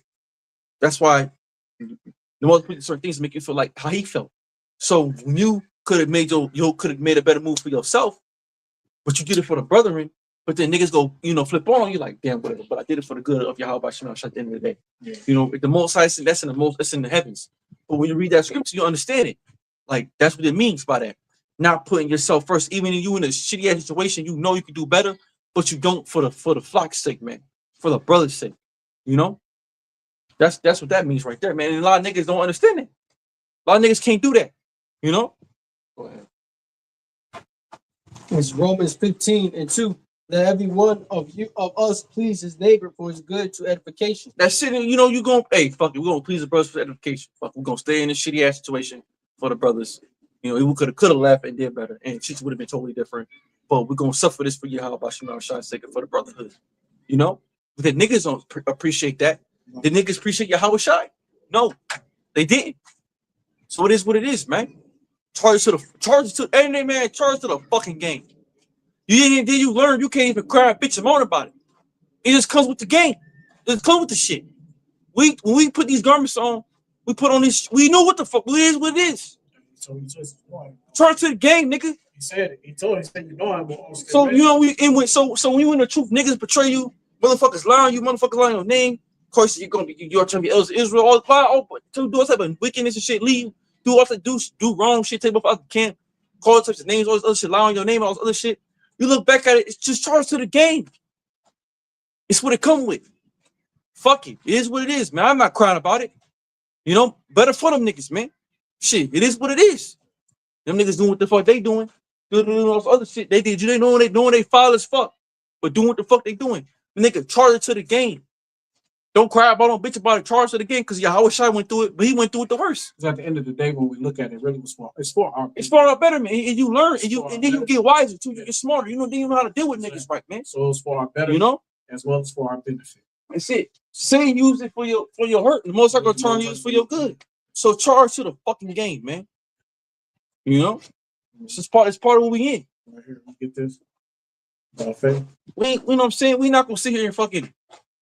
that's why the most certain things make you feel like how he felt. So when you could have made a better move for yourself, but you did it for the brethren, but then niggas go, flip on you like, damn, whatever. But I did it for the good of Yahweh Shem at the end of the day. Yeah. The most high, that's in the heavens. But when you read that scripture, you understand it. Like that's what it means by that. Not putting yourself first, even if you in a shitty ass situation, you know you can do better, but you don't for the flock's sake, man. For the brother's sake. That's what that means right there, man. And a lot of niggas don't understand it. A lot of niggas can't do that. Go ahead. It's Romans 15:2. Let every one of us please his neighbor for his good to edification. That shit, you gonna, hey, fuck it, we're gonna please the brothers for edification. Fuck, we're gonna stay in this shitty ass situation for the brothers. We could have left and did better, and shit would have been totally different. But we're gonna suffer this for Yahweh Shem Shai's sake and for the brotherhood. But the niggas don't appreciate that. The niggas appreciate Yahweh Shai. No, they didn't. So it is what it is, man. Charge to the fucking game. You learn you can't even cry, bitch, and moan about it. It just comes with the game. It just comes with the shit. When we put these garments on, we put on this. We know what the fuck it is. What it is. So he just Charge to the game, nigga. He said it. He told I'm going So when you in the truth, niggas betray you, motherfuckers lie on you, motherfuckers lie on your name. Of course, you're trying to be elders of Israel. All to do all type of wickedness and shit. Leave, do all that, do wrong shit. Take off out the camp, call types of names, all this other shit, lie on your name, all this other shit. You look back at it, it's just charged to the game. It's what it come with. Fuck it. It is what it is, man. I'm not crying about it. Better for them niggas, man. Shit, it is what it is. Them niggas doing what the fuck they doing. Doing all this other shit they did. You know they foul as fuck. But doing what the fuck they doing. Nigga, charge it to the game. Don't cry about it, bitch about it. Charge to the game because Yahweh Shai went through it, but he went through it the worst. Because at the end of the day, when we look at it, really it's for our betterment. And you learn, and then you get wiser too. You get smarter. Then you know how to deal with niggas right, man. So it's for our betterment, as well as for our benefit. That's it. Say use it for your hurt. The most I gonna turn use for your good. So charge to the fucking game, man. It's part of what we in. Right here, we get this. Okay. We know what I'm saying? We not gonna sit here and fucking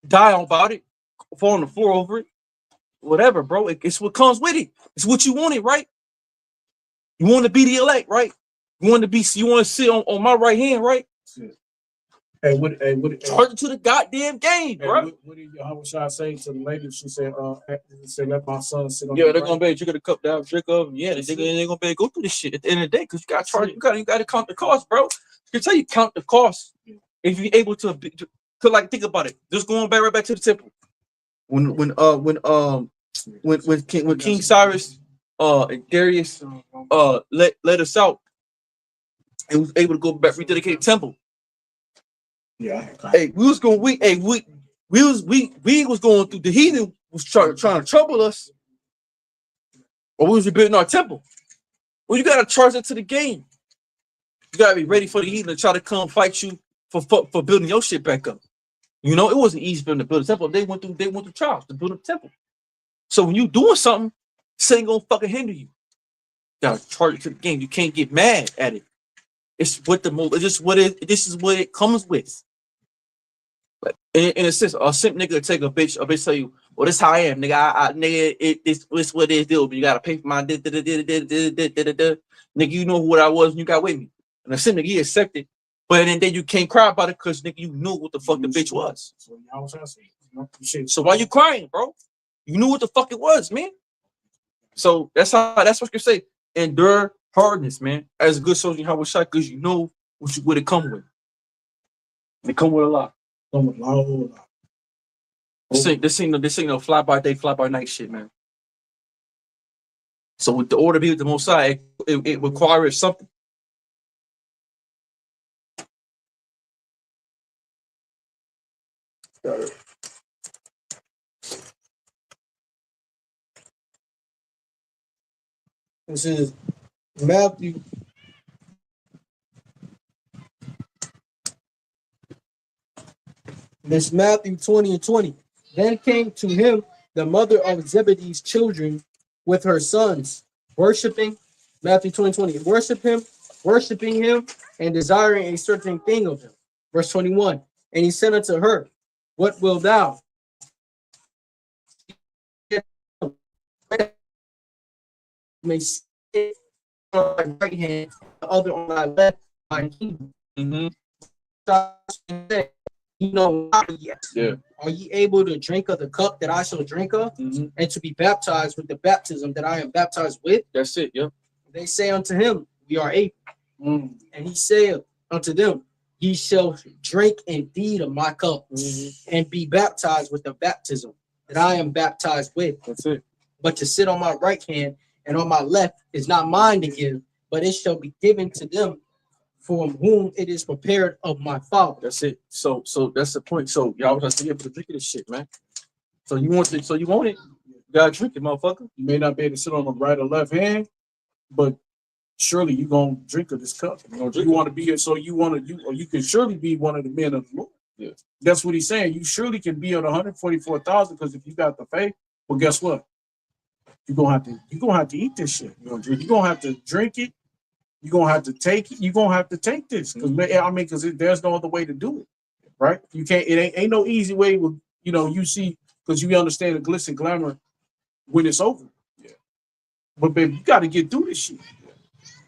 die about it, fall on the floor over it, whatever, bro. It's what comes with it. It's what you wanted, right? You want to be the elect, right? You want to sit on my right hand, right? Hey, what charge it to the goddamn game, bro. What did Yahweh Shai say to the lady? She said, let my son sit on. Yeah, they're gonna be drinking a cup down, drink of. Yeah, they're gonna be go through this shit at the end of the day because you got to charge. You got to count the cost, bro. I can tell you count the cost if you're able to. Cause think about it. Just going right back to the temple. When King Cyrus and Darius let us out and was able to go back rededicate the temple. Yeah. Hey, we was going through the heathen was trying to trouble us, or we was rebuilding our temple. Well, you gotta charge it to the game. You gotta be ready for the heathen to try to come fight you for building your shit back up. It wasn't easy for them to build a temple. They went through trials to build a temple. So when you doing something, this ain't gonna fucking hinder you. You gotta charge it to the game. You can't get mad at it. It's what this is what it comes with. But in a sense, a simp nigga take a bitch tell you, well, this how I am, nigga. It's what it is, deal. But you gotta pay for my nigga. You know what I was when you got with me. And a simp nigga, he accepted. But then you can't cry about it because nigga, you knew what the fuck the bitch was. So why you crying, bro? You knew what the fuck it was, man. So that's what you say. Endure hardness, man. As a good soldier, how was shot because you know what it come with. It come with a lot. This ain't no fly by day, fly by night shit, man. So with the order be with the Most High, it requires something. This is Matthew. This Matthew 20 and 20. Then came to him the mother of Zebedee's children with her sons, worshiping, Matthew 20, worshiping him and desiring a certain thing of him. Verse 21. And he said unto her, what wilt thou? May sit on thy right hand, the other on thy left, my kingdom. You know, Yeah. Are ye able to drink of the cup that I shall drink of, and to be baptized with the baptism that I am baptized with? That's it. Yep. They say unto him, we are able. And he said unto them, ye shall drink indeed of my cup, and be baptized with the baptism that I am baptized with. That's it. But to sit on my right hand and on my left is not mine to give, but it shall be given to them from whom it is prepared of my Father. That's it. So that's the point. So y'all was to be able to drink of this shit, man. So you want it. So you want it. You gotta drink it, motherfucker. You may not be able to sit on the right or left hand, but surely you're gonna drink of this cup. You want to be here, so you want to, you can surely be one of the men of the Lord. Yeah, that's what he's saying. You surely can be on 144,000 because if you got the faith, well, guess what? You're gonna have to eat this shit. You're gonna have to drink it. You're gonna have to take it. You're gonna have to take this because there's no other way to do it, right? You can't. It ain't no easy way. With you see, because you understand the glitz and glamour when it's over. Yeah. But baby, you got to get through this shit. Yeah.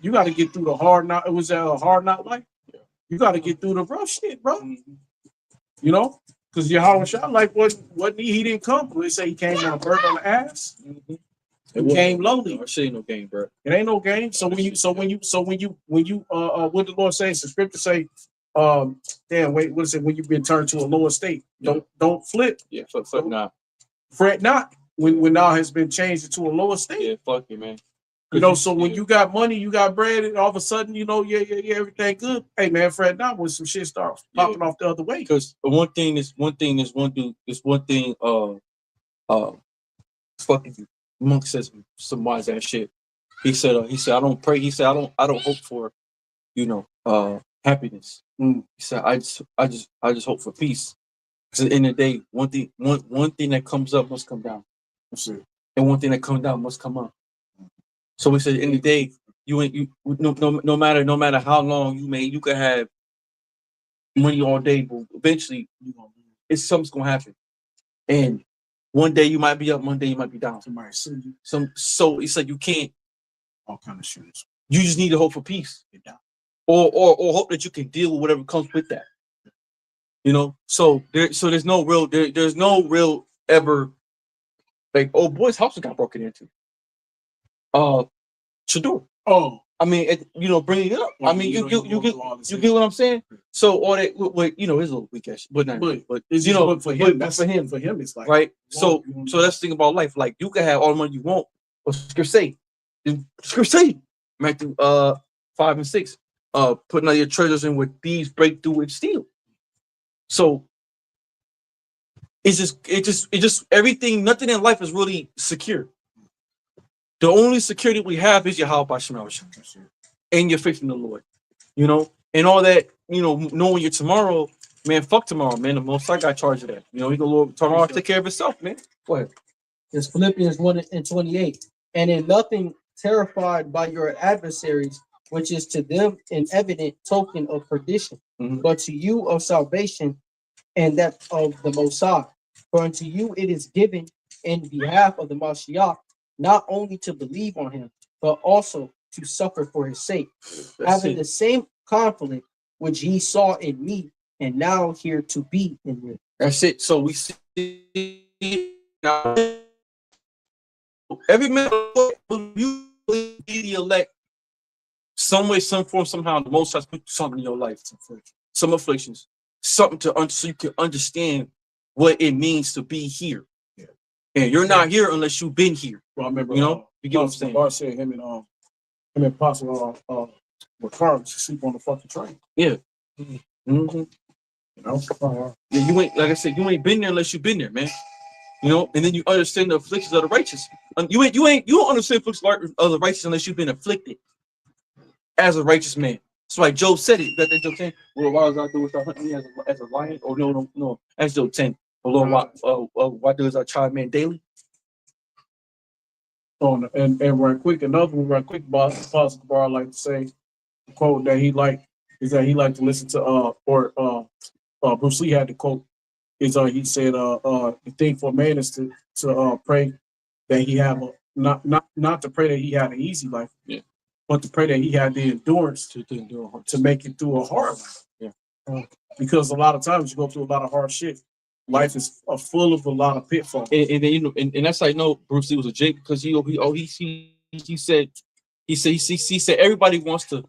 You got to get through the hard knot. It was a hard knot life. Yeah. You got to get through the rough shit, bro. You know, because Yahweh Shah wasn't he didn't come. They say he came down bird on the ass. It came lowly. That shit ain't no game, bro. It ain't no game. So when you what the Lord says, the scripture say, what is it? When you've been turned to a lower state, don't flip. Yeah, fuck not. Fret not when now has been changed into a lower state. Yeah, fuck you, man. So when you got money, you got bread, and all of a sudden, everything good. Hey man, fret not when some shit starts popping off the other way. Because one thing, fucking Monk says some wise ass shit. He said I don't pray. He said I don't hope for, happiness. He said I just hope for peace. Because at the end of the day, one thing that comes up must come down. And one thing that comes down must come up. So we said at the end of the day, no matter how long you could have money all day, but eventually something's gonna happen. And one day you might be up, one day you might be down. Somebody sue you. So it's like you can't. All kind of shit. You just need to hope for peace, or hope that you can deal with whatever comes with that. So there's no real ever like boy's house got broken into. Shador. Oh, I mean, bringing it up. I mean, you get what I'm saying. So all that, it's a little weak ass, but for him, it's like right. So that's the thing about life. Like you can have all the money you want, but Scripture say, Matthew 5 and 6, putting all your treasures in where thieves break through and steal. So it's just everything. Nothing in life is really secure. The only security we have is Yahweh B'Shem and your faith in the Lord, and all that, knowing your tomorrow, man, fuck tomorrow, man. The Most High got charge of that. He can Lord tomorrow take care of itself, man. Go ahead. It's Philippians 1 and 28. And in nothing terrified by your adversaries, which is to them an evident token of perdition, but to you of salvation, and that of the Most High. For unto you it is given in behalf of the Mashiach, not only to believe on him, but also to suffer for his sake, having the same conflict which he saw in me, and now here to be in me. That's it. So we see now every man you be the elect, some way, some form, somehow. The Most High put something in your life, some afflictions, something so you can understand what it means to be here. Yeah. And you're not here unless you've been here. Well, I remember, you get what I'm saying. Bar said him and Apostle Ricard to sleep on the fucking train. Yeah. Yeah, you ain't, like I said, you ain't been there unless you've been there, man. And then you understand the afflictions of the righteous. You don't understand the afflictions of the righteous unless you've been afflicted. as a righteous man. That's why Job said it. That Job 10. Well, why does I do without hunting me as a lion? Oh no. That's Job 10. Oh Lord, why does I try man daily? On and right quick, another one right quick, boss Bar like to say the quote that he liked is that he liked to listen to Bruce Lee had the quote is he said the thing for a man is to pray that he have a not to pray that he had an easy life, yeah, but to pray that he had the endurance to make it through a hard life. Yeah. Because a lot of times you go through a lot of hard shit. Life is full of a lot of pitfalls. And you know, and that's how I know Bruce Lee was a Jake, because he said everybody wants to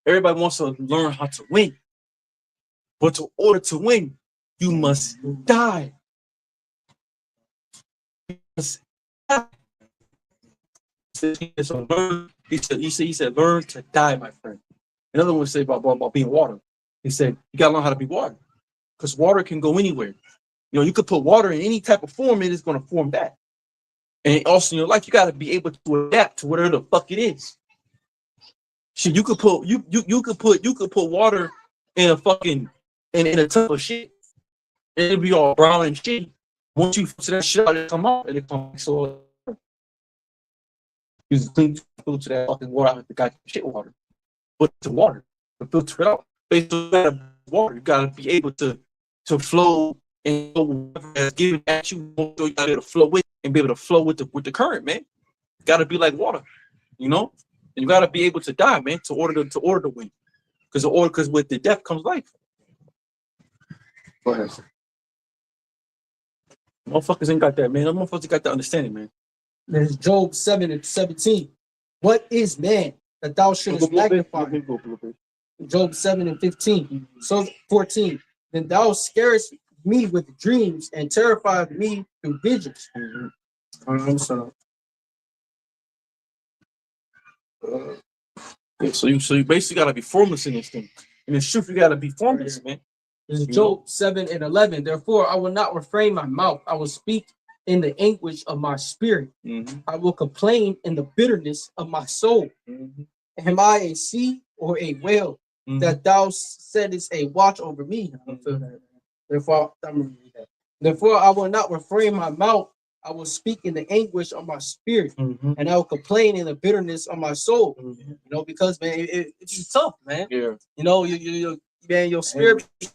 learn how to win, but in order to win, you must die. You must die. He said, learn to die, my friend. Another one said about being water. He said, you gotta learn how to be water, because water can go anywhere. You know, you could put water in any type of form, it is going to form that. And also in your life, you got to be able to adapt to whatever the fuck it is. Shit, you could put water in a fucking in a tub of shit, and it'll be all brown and shit. Once you filter that shit out, it come out and it comes so you clean filter that fucking water out with the goddamn shit water. But the water, to filter it out. Basically, water, you gotta be able to flow and whatever that's given at you, you gotta be able to flow with and be able to flow with the current, man. You gotta be like water, you know? And you gotta be able to die, man, to order to win. Because with the death comes life. Go ahead. Motherfuckers ain't got that, man. Them motherfuckers got that understanding, man. There's Job 7:17. What is man that thou shouldest magnify? Job 7:15. So 14. Then thou scarest me with dreams and terrified me through visions. I'm sorry. Yeah, so you basically gotta be formless in this thing. In the truth, you gotta be formless, man. This is Job 7:11. Therefore, I will not refrain my mouth. I will speak in the anguish of my spirit. Mm-hmm. I will complain in the bitterness of my soul. Mm-hmm. Am I a sea or a whale that thou settest a watch over me? Therefore, I will not refrain my mouth. I will speak in the anguish of my spirit, and I will complain in the bitterness of my soul. You know, because man, it's tough, man. Yeah. You know, man, your spirit be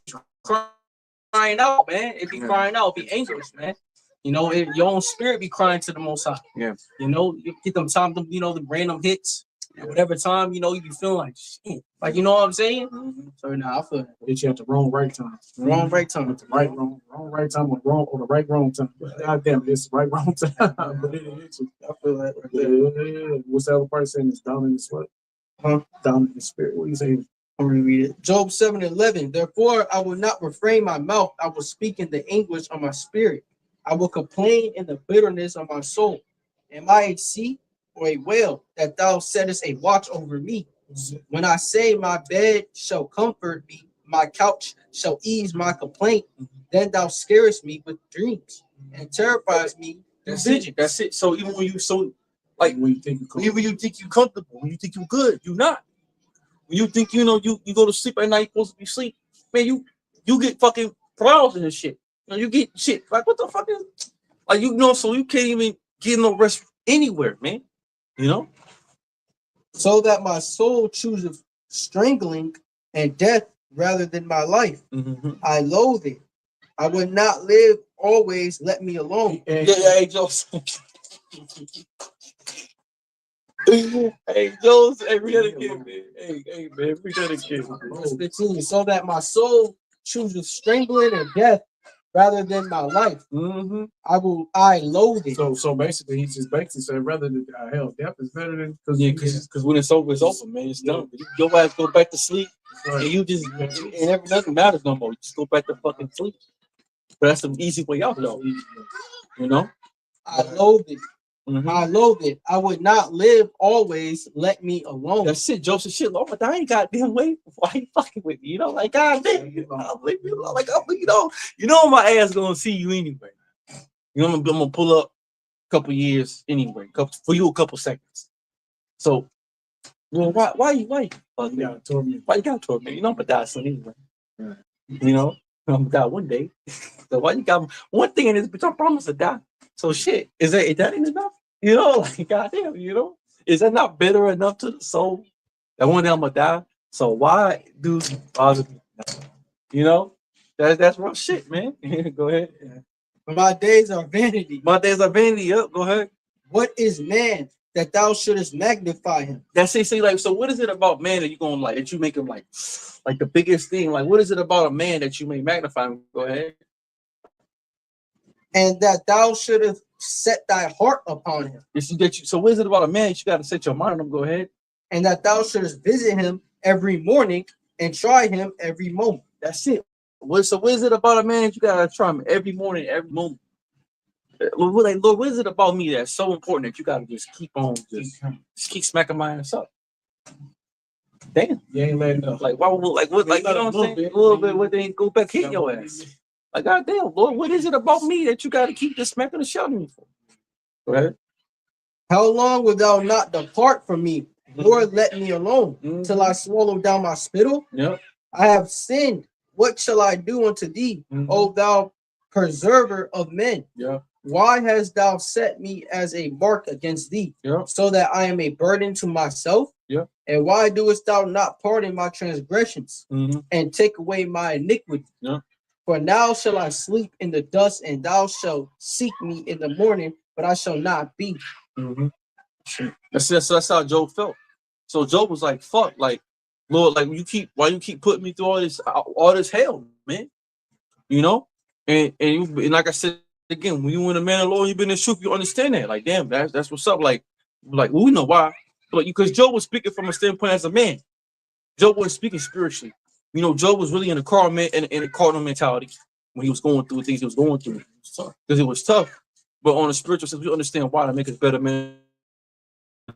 crying out, man. It be crying out, be anguish, man. You know, your own spirit be crying to the Most High. Yeah. You know, you get them time, the random hits. Yeah. Whatever time, you be feeling like shit. Like, you know what I'm saying? So now I feel that. Hit you at the wrong right time. Wrong right time. At the wrong right time or the right wrong time. God damn it, it's the right wrong time. But it hits you. I feel that right there. Yeah. What's the other part saying? It's down in the sweat. Down in the spirit. What are you saying? I'm gonna read it. Job 7:11. Therefore, I will not refrain my mouth. I will speak in the anguish of my spirit. I will complain in the bitterness of my soul. Am I a sea or a whale that thou settest a watch over me? When I say my bed shall comfort me, my couch shall ease my complaint, then thou scarest me with dreams and terrifies me. That's it. So even when when you think you're comfortable, when you think you're good, you're not. When you think you go to sleep at night, you're supposed to be asleep, man, you get fucking paralysis and shit. You get shit like what the fuck is so you can't even get no rest anywhere, man. So that my soul chooses strangling and death rather than my life. I loathe it. I would not live always. Let me alone. Hey, Joseph. Hey, Joseph. Hey, read that again, man. Hey, man, read that again. Verse 15. So that my soul chooses strangling and death rather than my life. I loathe it. So basically, he's just basically saying rather than hell, death is better than because when it's over, man. It's done. Your ass go back to sleep, and you just and nothing matters no more. You just go back to fucking sleep. But that's the easy way out, though. I loathe it. I loathe it. I would not live always. Let me alone. That's it, Joseph. Shit, Lord, I ain't goddamn way. Why you fucking with me? Like God damn, my ass gonna see you anyway. I'm gonna pull up a couple years anyway, a couple seconds. So Well, why fuck me? Yeah, told me. Why you got to me? You know I'm gonna die soon anyway. You know, I'm gonna die one day. So why you got one thing in this bitch? I promise to die. So shit, is that ain't enough? You know, like goddamn, you know, is that not bitter enough to the soul that one day I'm gonna die? So why do bother me? You know, that's real shit, man. Go ahead. My days are vanity. My days are vanity. Yep, go ahead. What is man that thou shouldest magnify him? That's it. See, like, so what is it about man that you gonna like that you make him like the biggest thing? Like, what is it about a man that you may magnify him? Go ahead. And that thou shouldest set thy heart upon him. So what is it about a man that you gotta set your mind on him? Go ahead. And that thou shouldest visit him every morning and try him every moment. That's it. So what is it about a man that you gotta try him every morning, every moment? Lord, what is it about me that's so important that you gotta just keep on, just keep smacking my ass up? Damn, You ain't letting up. like why? Like what? Like you know what I'm saying? A little bit, what they go back hit your ass. Like goddamn, Lord, what is it about me that you gotta keep just smacking the shit out of me for? Go ahead. How long wilt thou not depart from me? Lord, let me alone till I swallow down my spittle. Yep. I have sinned. What shall I do unto thee, O thou preserver of men? Yeah. Why hast thou set me as a mark against thee, so that I am a burden to myself? Yeah. And why doest thou not pardon my transgressions and take away my iniquity? Yeah. For now shall I sleep in the dust, and thou shalt seek me in the morning, but I shall not be. That's how Job felt. So Job was like, "Fuck, like, Lord, like why you keep putting me through all this hell, man? You know, and like I said again, when you in the man of the Lord, you've been in truth, you understand that. Like, damn, that's what's up. Like well, we know why, but because Job was speaking from a standpoint as a man. Job wasn't speaking spiritually. You know, Job was really in a cardinal mentality when he was going through things he was going through because it was tough. But on a spiritual sense, we understand why to make us better men.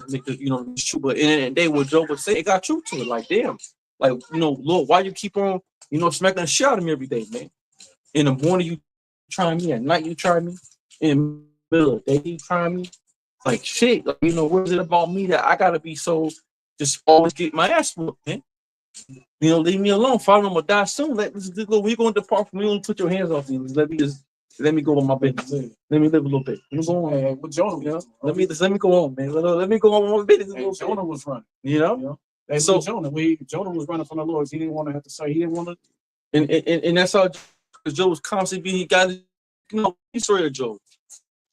It's true. But in the end of the day, what Job would say, it got truth to it. Like, damn, like, Lord, why you keep on, smacking the shit out of me every day, man? In the morning, you try me. At night, you try me. In the middle of the day, you try me. Like, shit, like, what is it about me that I gotta be so just always get my ass whooped, man? Leave me alone. Father, I'm gonna die soon. Let's go. We're gonna depart from me. Don't put your hands off me. Let me go on my business. Let me live a little bit. Let me go on. With Jonah, let me go on, man. Let me go on my business. Jonah was running. That's so Jonah. Jonah was running from the Lord. He didn't want to have to say. He didn't want to. And that's how Job was constantly being. He got story of Job.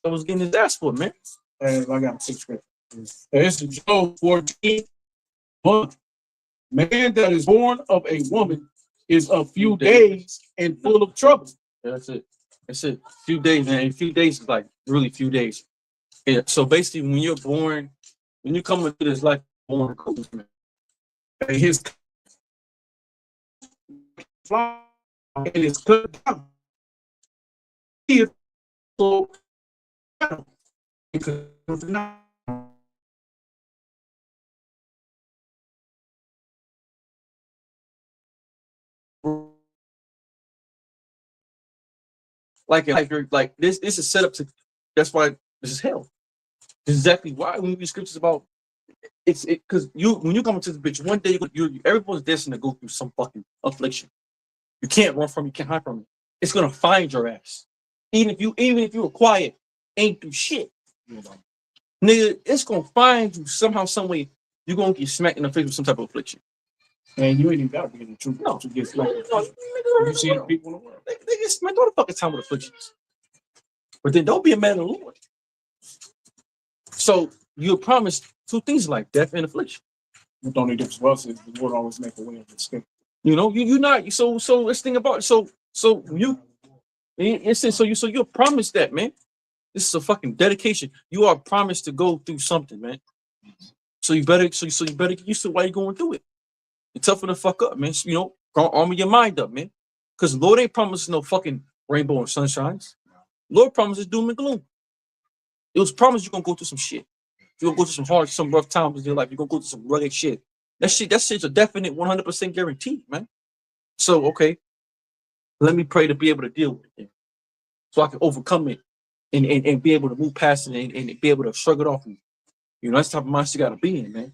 I was getting his ass for man. I got 6 scriptures. This is Job 14:1. Man that is born of a woman is a few days and full of trouble. Yeah, that's it. That's it. Few days, man. A few days is like really few days. Yeah. So basically, when you're born, when you come into this life, born cold, man. And his fly and it's cut down. He is so because like this is set up to. That's why this is hell. This is exactly why when we read scriptures about it's because when you come into this bitch one day everyone's destined to go through some fucking affliction. You can't run from it, you can't hide from it. It's gonna find your ass. Even if you were quiet, ain't do shit. Nigga, it's gonna find you somehow, some way. You're gonna get smacked in the face with some type of affliction. And you ain't even gotta be in the truth. No, to get smacked. You see the people in the world. They get smacked all the fucking time with afflictions. But then don't be a man of the Lord. So you're promised 2 things like death and affliction. The only difference was is the Lord always make a way of escape. You're not so let's think about it. So you're promised that, man. This is a fucking dedication. You are promised to go through something, man. So you better get used to why you're going through it. You're toughen the fuck up, man. Armor your mind up, man. Because Lord ain't promised no fucking rainbow and sunshines. Lord promises doom and gloom. It was promised you're gonna go through some shit. You're gonna go through some rough times in your life. You're gonna go through some rugged shit. That shit's a definite 100% guarantee, man. So okay, let me pray to be able to deal with it, so I can overcome it and be able to move past it and be able to shrug it off. That's the type of mindset you gotta be in, man.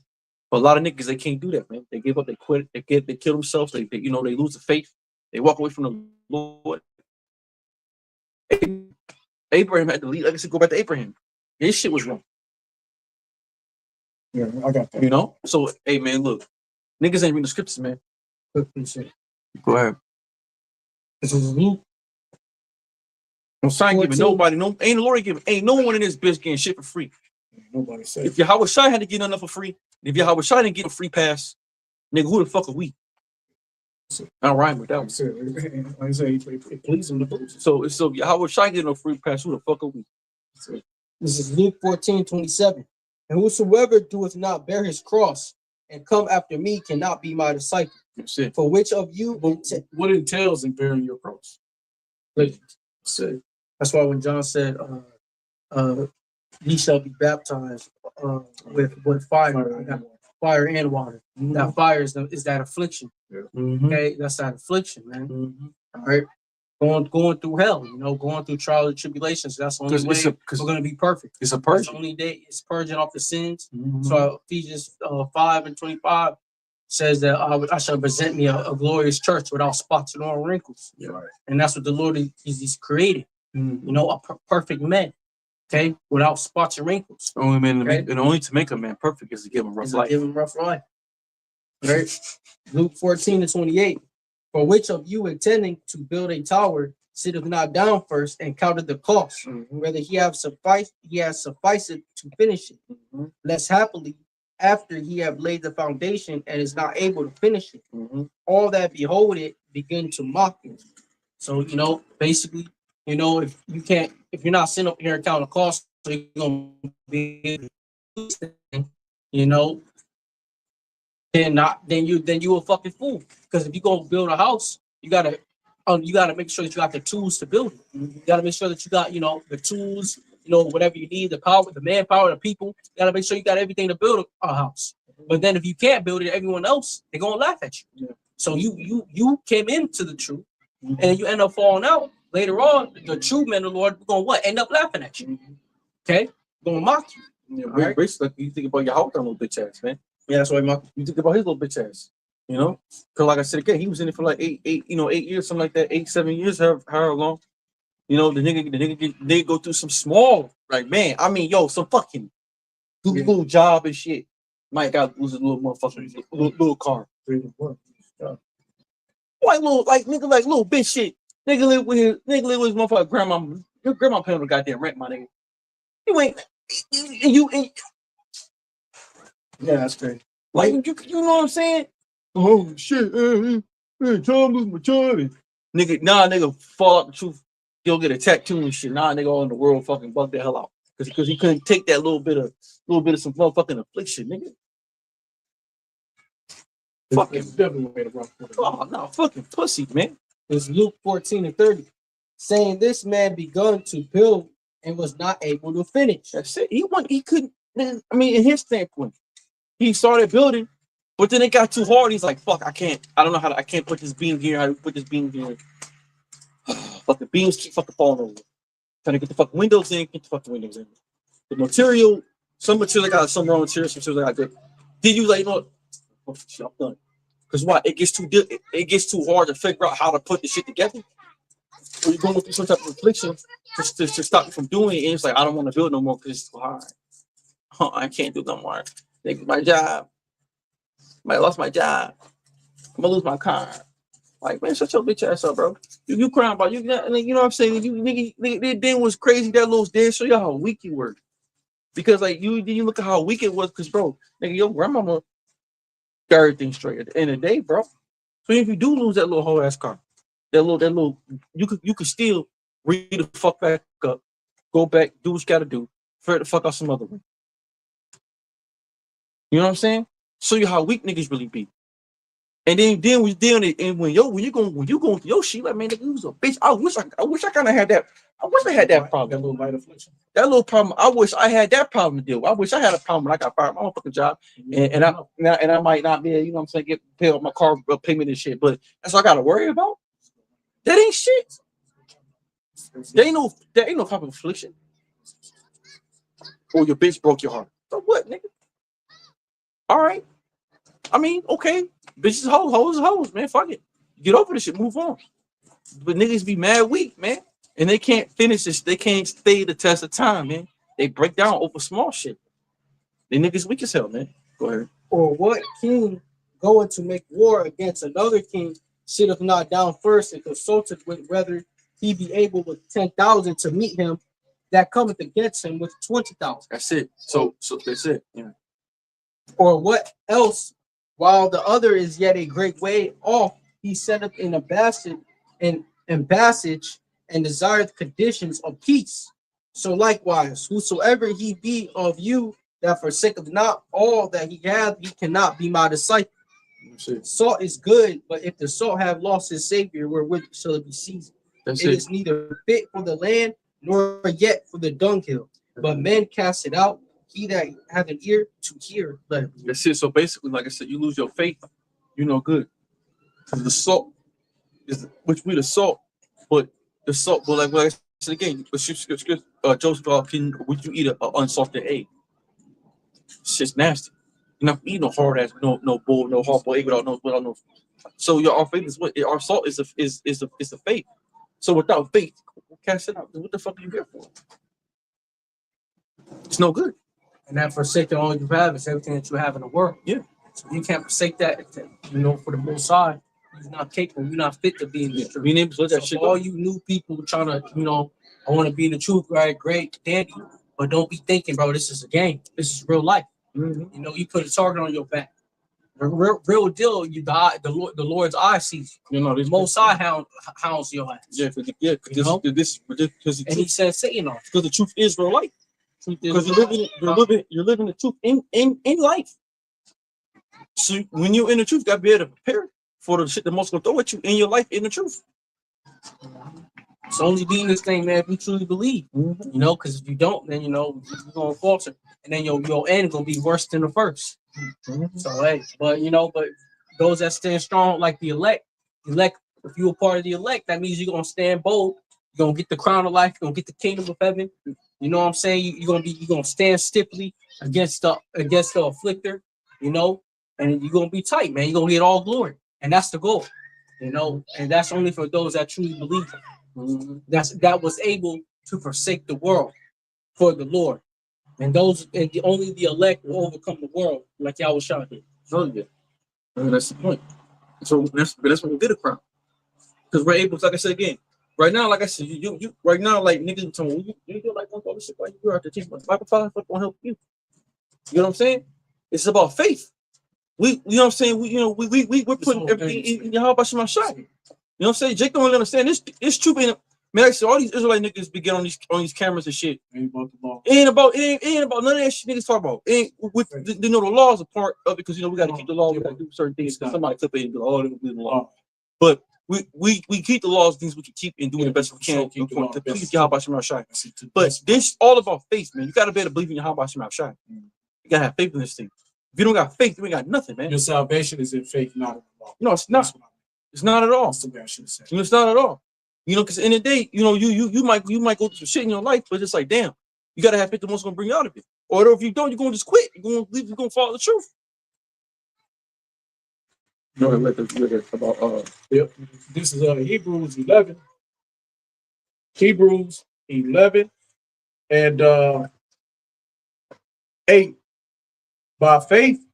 But a lot of niggas, they can't do that, man. They give up, they quit, they kill themselves, they you know, they lose the faith, they walk away from the Lord. Abraham had to leave. Like I said, go back to Abraham. His shit was wrong. Yeah, I got that. You know? So, hey, man, look. Niggas ain't reading the scriptures, man. Go ahead. This is Luke. I'm saying giving 14. nobody, ain't the Lord giving, ain't no one in this bitch getting shit for free. Nobody said. If Yahweh Shai had to get nothing for free, if Yahweh Shai didn't get a free pass, nigga, who the fuck are we? I don't rhyme with that one. Like I said, it pleased him to boost. So Yahweh Shai get no free pass, who the fuck are we? This is Luke 14:27. And whosoever doeth not bear his cross and come after me cannot be my disciple. That's it. For which of you? What entails in bearing your cross? That's why when John said, "Ye shall be baptized with fire and water." That fire is that affliction. Mm-hmm. Okay, that's that affliction, man. Mm-hmm. All right, going through hell, you know, going through trials and tribulations. That's the only way we're going to be perfect. It's a That's purge. the only day it's purging off the sins. Mm-hmm. So Ephesians 5:25 says that I shall present me a glorious church without spots and all wrinkles. Yeah, right. And that's what the Lord is created. Mm-hmm. You know, a perfect man. Okay, without spots and wrinkles. Only man, Okay. and only to make a man perfect is to give him rough life. Give him rough life. Right. Luke 14:28. For which of you intending to build a tower sitteth not down first and counted the cost, whether he has sufficed it to finish it, lest happily after he have laid the foundation and is not able to finish it, all that behold it begin to mock him. So, you know, basically, you know, if you're not sitting up here and counting the cost, so you're gonna be, you know, then you a fucking fool. Because if you go build a house, you gotta make sure that you got the tools to build it. You gotta make sure that you got, you know, the tools, you know, whatever you need, the power, the manpower, the people. You gotta make sure you got everything to build a house. But then if you can't build it, everyone else, they're gonna laugh at you. Yeah. So you came into the truth, and then you end up falling out. Later on, the true men of the Lord gonna what? End up laughing at you. Okay? Gonna mock you. Yeah, Right. basically, you think about your house, little bitch ass, man. Yeah, that's why You think about his little bitch ass, you know? Because like I said again, he was in it for like 8 years, something like that, 8, 7 years, however long. You know, the nigga go through some small, like, man, I mean, yo, some fucking little job and shit. Mike got lose a little motherfucking little car. Like little bitch shit. Nigga live with his motherfucking grandma. Your grandma paying the goddamn rent, my nigga. You ain't you. Yeah, that's great. Like you know what I'm saying? Oh shit, Tom lose my Johnny. Nigga, fall out the truth. He'll get a tattoo and shit. Nah, nigga, all in the world fucking bug the hell out. Because he couldn't take that little bit of some motherfucking affliction, nigga. Fucking definitely made a rough. Oh no, fucking pussy, man. It's Luke 14:30, saying this man begun to build and was not able to finish. That's it. He couldn't. I mean, in his standpoint, he started building, but then it got too hard. He's like, fuck, I don't know I can't put this beam here. How to put this beam here? Fucking beams keep fucking falling over. Trying to get the fucking windows in, The material, some material got some wrong material, some material got good. Then you like, you know what? Shit, I'm done. Because why? It gets too hard to figure out how to put the shit together. So you're going through some type of affliction to stop you from doing it. And it's like, I don't want to build no more because it's too hard. I can't do no more. My job. I lost my job. I'm gonna lose my car. Like, man, shut your bitch ass up, bro. You crying about you know what I'm saying? You nigga then was crazy. That little did show you how weak you were. Because like you look at how weak it was, because bro, nigga, your grandmama got everything straight at the end of the day, bro. So if you do lose that little whole ass car, that little you could still read the fuck back up, go back, do what you gotta do, figure the fuck out some other way. You know what I'm saying? Show you how weak niggas really be. And then we doing it, and when you going through your shit, like, man, nigga, you was a bitch. I wish I kind of had that. I wish I had that problem. That little light affliction. That little problem. I wish I had that problem to deal with. I wish I had a problem when I got fired from my motherfucking job, and I might not be, you know what I'm saying, get paid off my car payment and shit. But that's what I gotta worry about. That ain't shit. There ain't no type of affliction. Or your bitch broke your heart. So what, nigga? All right. I mean, okay, bitches, hoes, man. Fuck it. Get over this shit. Move on. But niggas be mad weak, man, and they can't finish this. They can't stay the test of time, man. They break down over small shit. They niggas weak as hell, man. Go ahead. Or what king going to make war against another king should have not down first and consulted with whether he be able with 10,000 to meet him that cometh against him with 20,000. That's it. So that's it. Yeah. Or what else, while the other is yet a great way off, he set up an ambassage and desireth conditions of peace. So likewise, whosoever he be of you that forsaketh not all that he hath, he cannot be my disciple. Salt is good, but if the salt have lost his savior, wherewith shall it be seasoned? It is neither fit for the land, nor yet for the dunghill. But men cast it out. He that hath an ear to hear, let him hear. That's it. So basically, like I said, you lose your faith, you no good. The salt is which we the salt, but the salt, but like I said again, Joseph, would you eat an unsalted egg? It's just nasty. You're not eating no hard ass, no bull, no hard boiled egg without no. So our faith is what our salt is the faith. So without faith, cast it out. What the fuck are you here for? It's no good. And that forsaking all you have is everything that you have in the world. Yeah. So you can't forsake that. You know, for the Most High, you're not capable. You're not fit to be in the truth. Being able to let that So shit all go. you new people trying to, I want to be in the truth, right? Great, dandy. But don't be thinking, bro, this is a game. This is real life. Mm-hmm. You put a target on your back. The real deal, the Lord's eye sees you. The Most High hounds your ass. Yeah, because And he says Satan on. Because the truth is real life. Because you're living the truth in life. So when you're in the truth, you gotta be able to prepare for the shit the most gonna throw at you in your life in the truth. It's only being this thing, man, if you truly believe. Because if you don't, then you're gonna falter. And then your end gonna be worse than the first. So hey, but those that stand strong, like the elect, if you're a part of the elect, that means you're gonna stand bold, you're gonna get the crown of life, you're gonna get the kingdom of heaven. You know what I'm saying? You're gonna stand stiffly against the afflictor, and you're gonna be tight, man. You're gonna get all glory. And that's the goal, and that's only for those that truly believe. That was able to forsake the world for the Lord. And only the elect will overcome the world, like y'all was shot here. Oh yeah, that's the point. So that's when we get a crown, because we're able. Like I said again, right now, like I said, you right now, like niggas tell me you feel like all this shit. Why you out there teaching Bible five? What gonna help you? You know what I'm saying? It's about faith. You know what I'm saying? We're putting everything in your heart by my shot. You know what I'm saying? Jake don't understand this. It's true. Man, like I said, all these Israelite niggas be getting on these cameras and shit. Ain't about the law. It ain't about none of that shit niggas talk about. The laws are part of it because we got to keep the law. We got to do certain things. Somebody clip it and be like, oh, they don't do the law. But we keep the laws, things we can keep and doing the best we can to please Yahweh Shem Shai. But this all about faith, man. You got to be able to believe in Yahweh Shem Shai. You got to have faith in this thing. If you don't got faith, you ain't got nothing, man. Your salvation is in faith, not in the law. No, it's not. It's not at all. That's the way I should say. It's not at all. Because in the day, you might go through some shit in your life, but it's like, damn, you gotta have faith the most gonna bring you out of it. Or if you don't, you're gonna just quit. You're gonna leave. You're gonna follow the truth. Yep. This is Hebrews 11. Hebrews 11 and 8. By faith,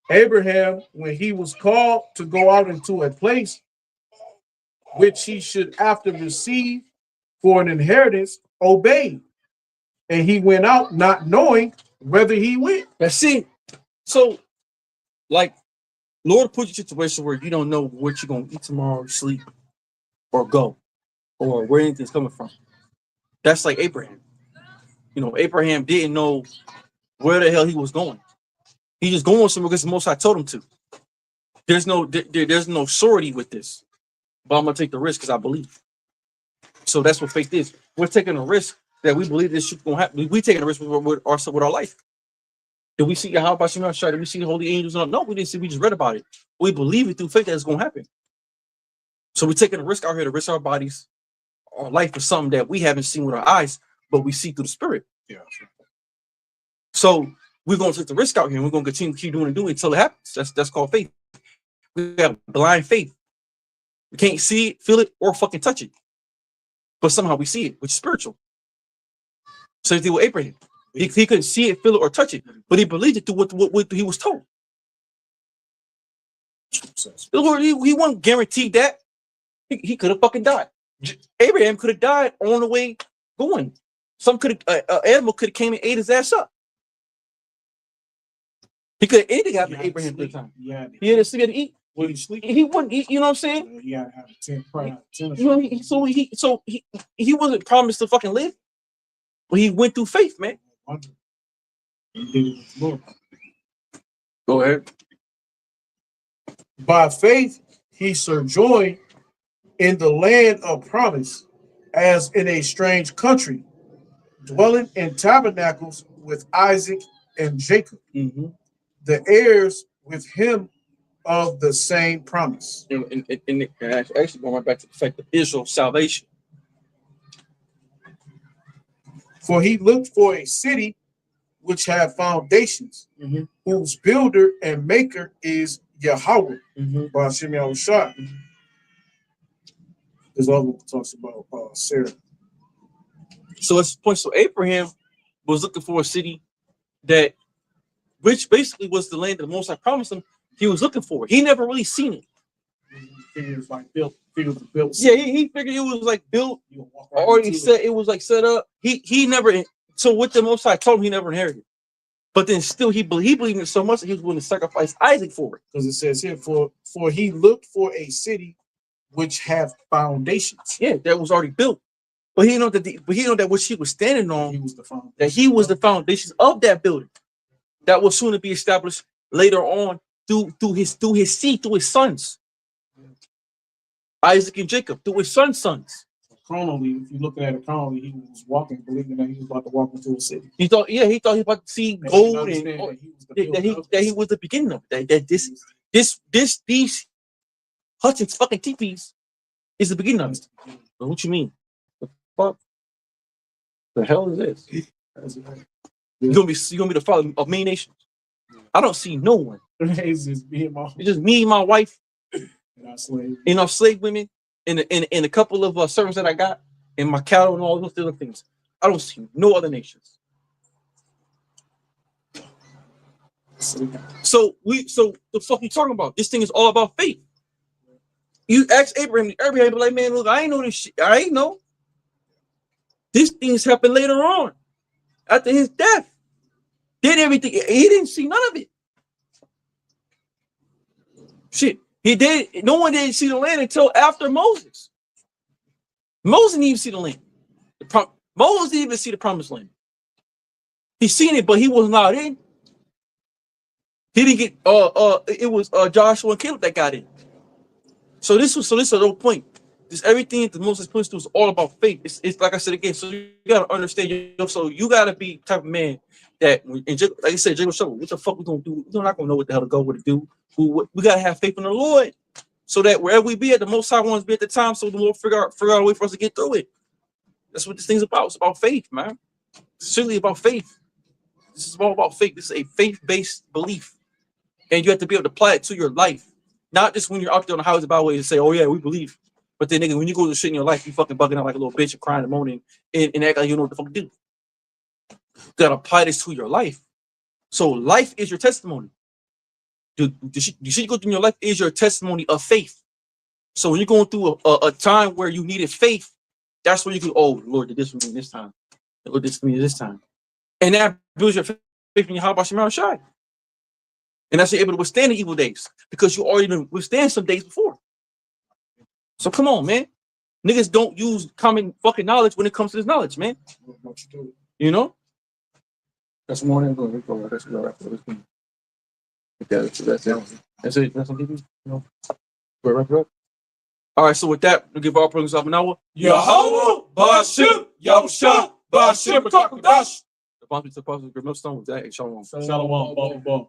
Abraham, when he was called to go out into a place which he should after receive for an inheritance, obeyed. And he went out not knowing whether he went. That's it. So, like, Lord put you in a situation where you don't know what you're gonna eat tomorrow, sleep, or go, or where anything's coming from. That's like Abraham. Abraham didn't know where the hell he was going. He just going somewhere because the Most High told him to. There's no surety with this. But I'm gonna take the risk because I believe. So that's what faith is. We're taking a risk that we believe this shit's gonna happen. We taking a risk with our life. Did we see how about Shema Shai? Did we see the holy angels? No, we didn't see. We just read about it. We believe it through faith that it's gonna happen. So we're taking a risk out here to risk our bodies, our life for something that we haven't seen with our eyes, but we see through the spirit. Yeah. So we're gonna take the risk out here and we're gonna continue to keep doing it until it happens. That's called faith. We have blind faith. We can't see it, feel it, or fucking touch it. But somehow we see it, which is spiritual. Same thing with Abraham. He couldn't see it, feel it, or touch it, but he believed it through what he was told. The Lord, he wasn't guaranteed that. He could have fucking died. Abraham could have died on the way going. Some could have, animal could have came and ate his ass up. He could have anything happen to Abraham at the time. Yeah, He had to sleep and eat. when he sleep, He wouldn't eat. You know what I'm saying? he had to have a 10 probably have a 10 or You know, he wasn't promised to fucking live, but he went through faith, man. something. He did it with the Lord. Go ahead. By faith, he sojourned in the land of promise, as in a strange country, dwelling in tabernacles with Isaac and Jacob, the heirs with him of the same promise. And actually going right back to the fact of Israel's salvation. For he looked for a city which had foundations, Mhm. whose builder and maker is Yahweh. Mm-hmm. By Hashem Yahushua. This other one talks about Sarah. So it's point. So Abraham was looking for a city that, which basically was the land that the Most High promised him. He was looking for. He never really seen it. Figures like built. Figures built. Yeah, he figured it was like built, You know, walk right already into set. It was like set up. He never. So what the Most High told him, he never inherited. But then still, he believed in it so much that he was willing to sacrifice Isaac for it. because it says here, for he looked for a city which have foundations. Yeah, that was already built. But he know that. But he know that what she was standing on, He was the foundation. that he was the foundations of that building, that was soon to be established later on through his seed, through his sons, Isaac and Jacob, through his sons. Chronically, if you look at it chronically, he was walking, believing that he was about to walk into a city. He thought he was about to see And he gold understand and that he was the builder of that he this. was the beginning of it. That these Hudson's fucking teepees is the beginning of it. But what you mean? The fuck? The hell is this? You're gonna be the father of many nations. I don't see no one. It's just me and my It's just me and my wife and our slave. and our slave women and a couple of servants that I got and my cattle and all those other things. I don't see no other nations. So the fuck you talking about? This thing is all about faith. You ask Abraham be like, man, look, I ain't know this shit. I ain't know. This things happened later on, after his death. Did everything. He didn't see none of it. Shit. He did. No one didn't see the land until after Moses. Moses didn't even see the land. Moses didn't even see the promised land. He seen it, but he wasn't allowed in. He didn't get. It was Joshua and Caleb that got in. So this is the whole point. This everything that Moses puts to is all about faith. It's like I said again. So you gotta understand. So you gotta be the type of man that, and like I said, Jacob Shovel, what the fuck we gonna do? We're not gonna know what the hell to go with to do. We gotta have faith in the Lord, so that wherever we be at, the Most High wants to be at the time. So the Lord figure out a way for us to get through it. That's what this thing's about. It's about faith, man. It's certainly about faith. This is all about faith. This is a faith-based belief, and you have to be able to apply it to your life, not just when you're out there on the highways and byways and say, "Oh yeah, we believe." But then, nigga, when you go to shit in your life, you fucking bugging out like a little bitch and crying and moaning and act like you know what the fuck to do. You gotta apply this to your life. So life is your testimony. The shit you go through in your life is your testimony of faith. So when you're going through a time where you needed faith, that's when you go, oh, Lord did this for me this time. Lord did this for me this time. And that builds your faith in your Hashem Shai. And that's you're able to withstand the evil days because you already been withstand some days before. So come on, man. Niggas don't use common fucking knowledge when it comes to this knowledge, man. You know? That's more than good. That's good. That's it. That's it. That's something, you know. Wrap it up. All right, so with that, we'll give our programs up an hour. Yahweh, Bashim, Yahusha, Bashim, Kakadosh. The Bounty to the Apostle of Millstone with that. Shalom. Shalom.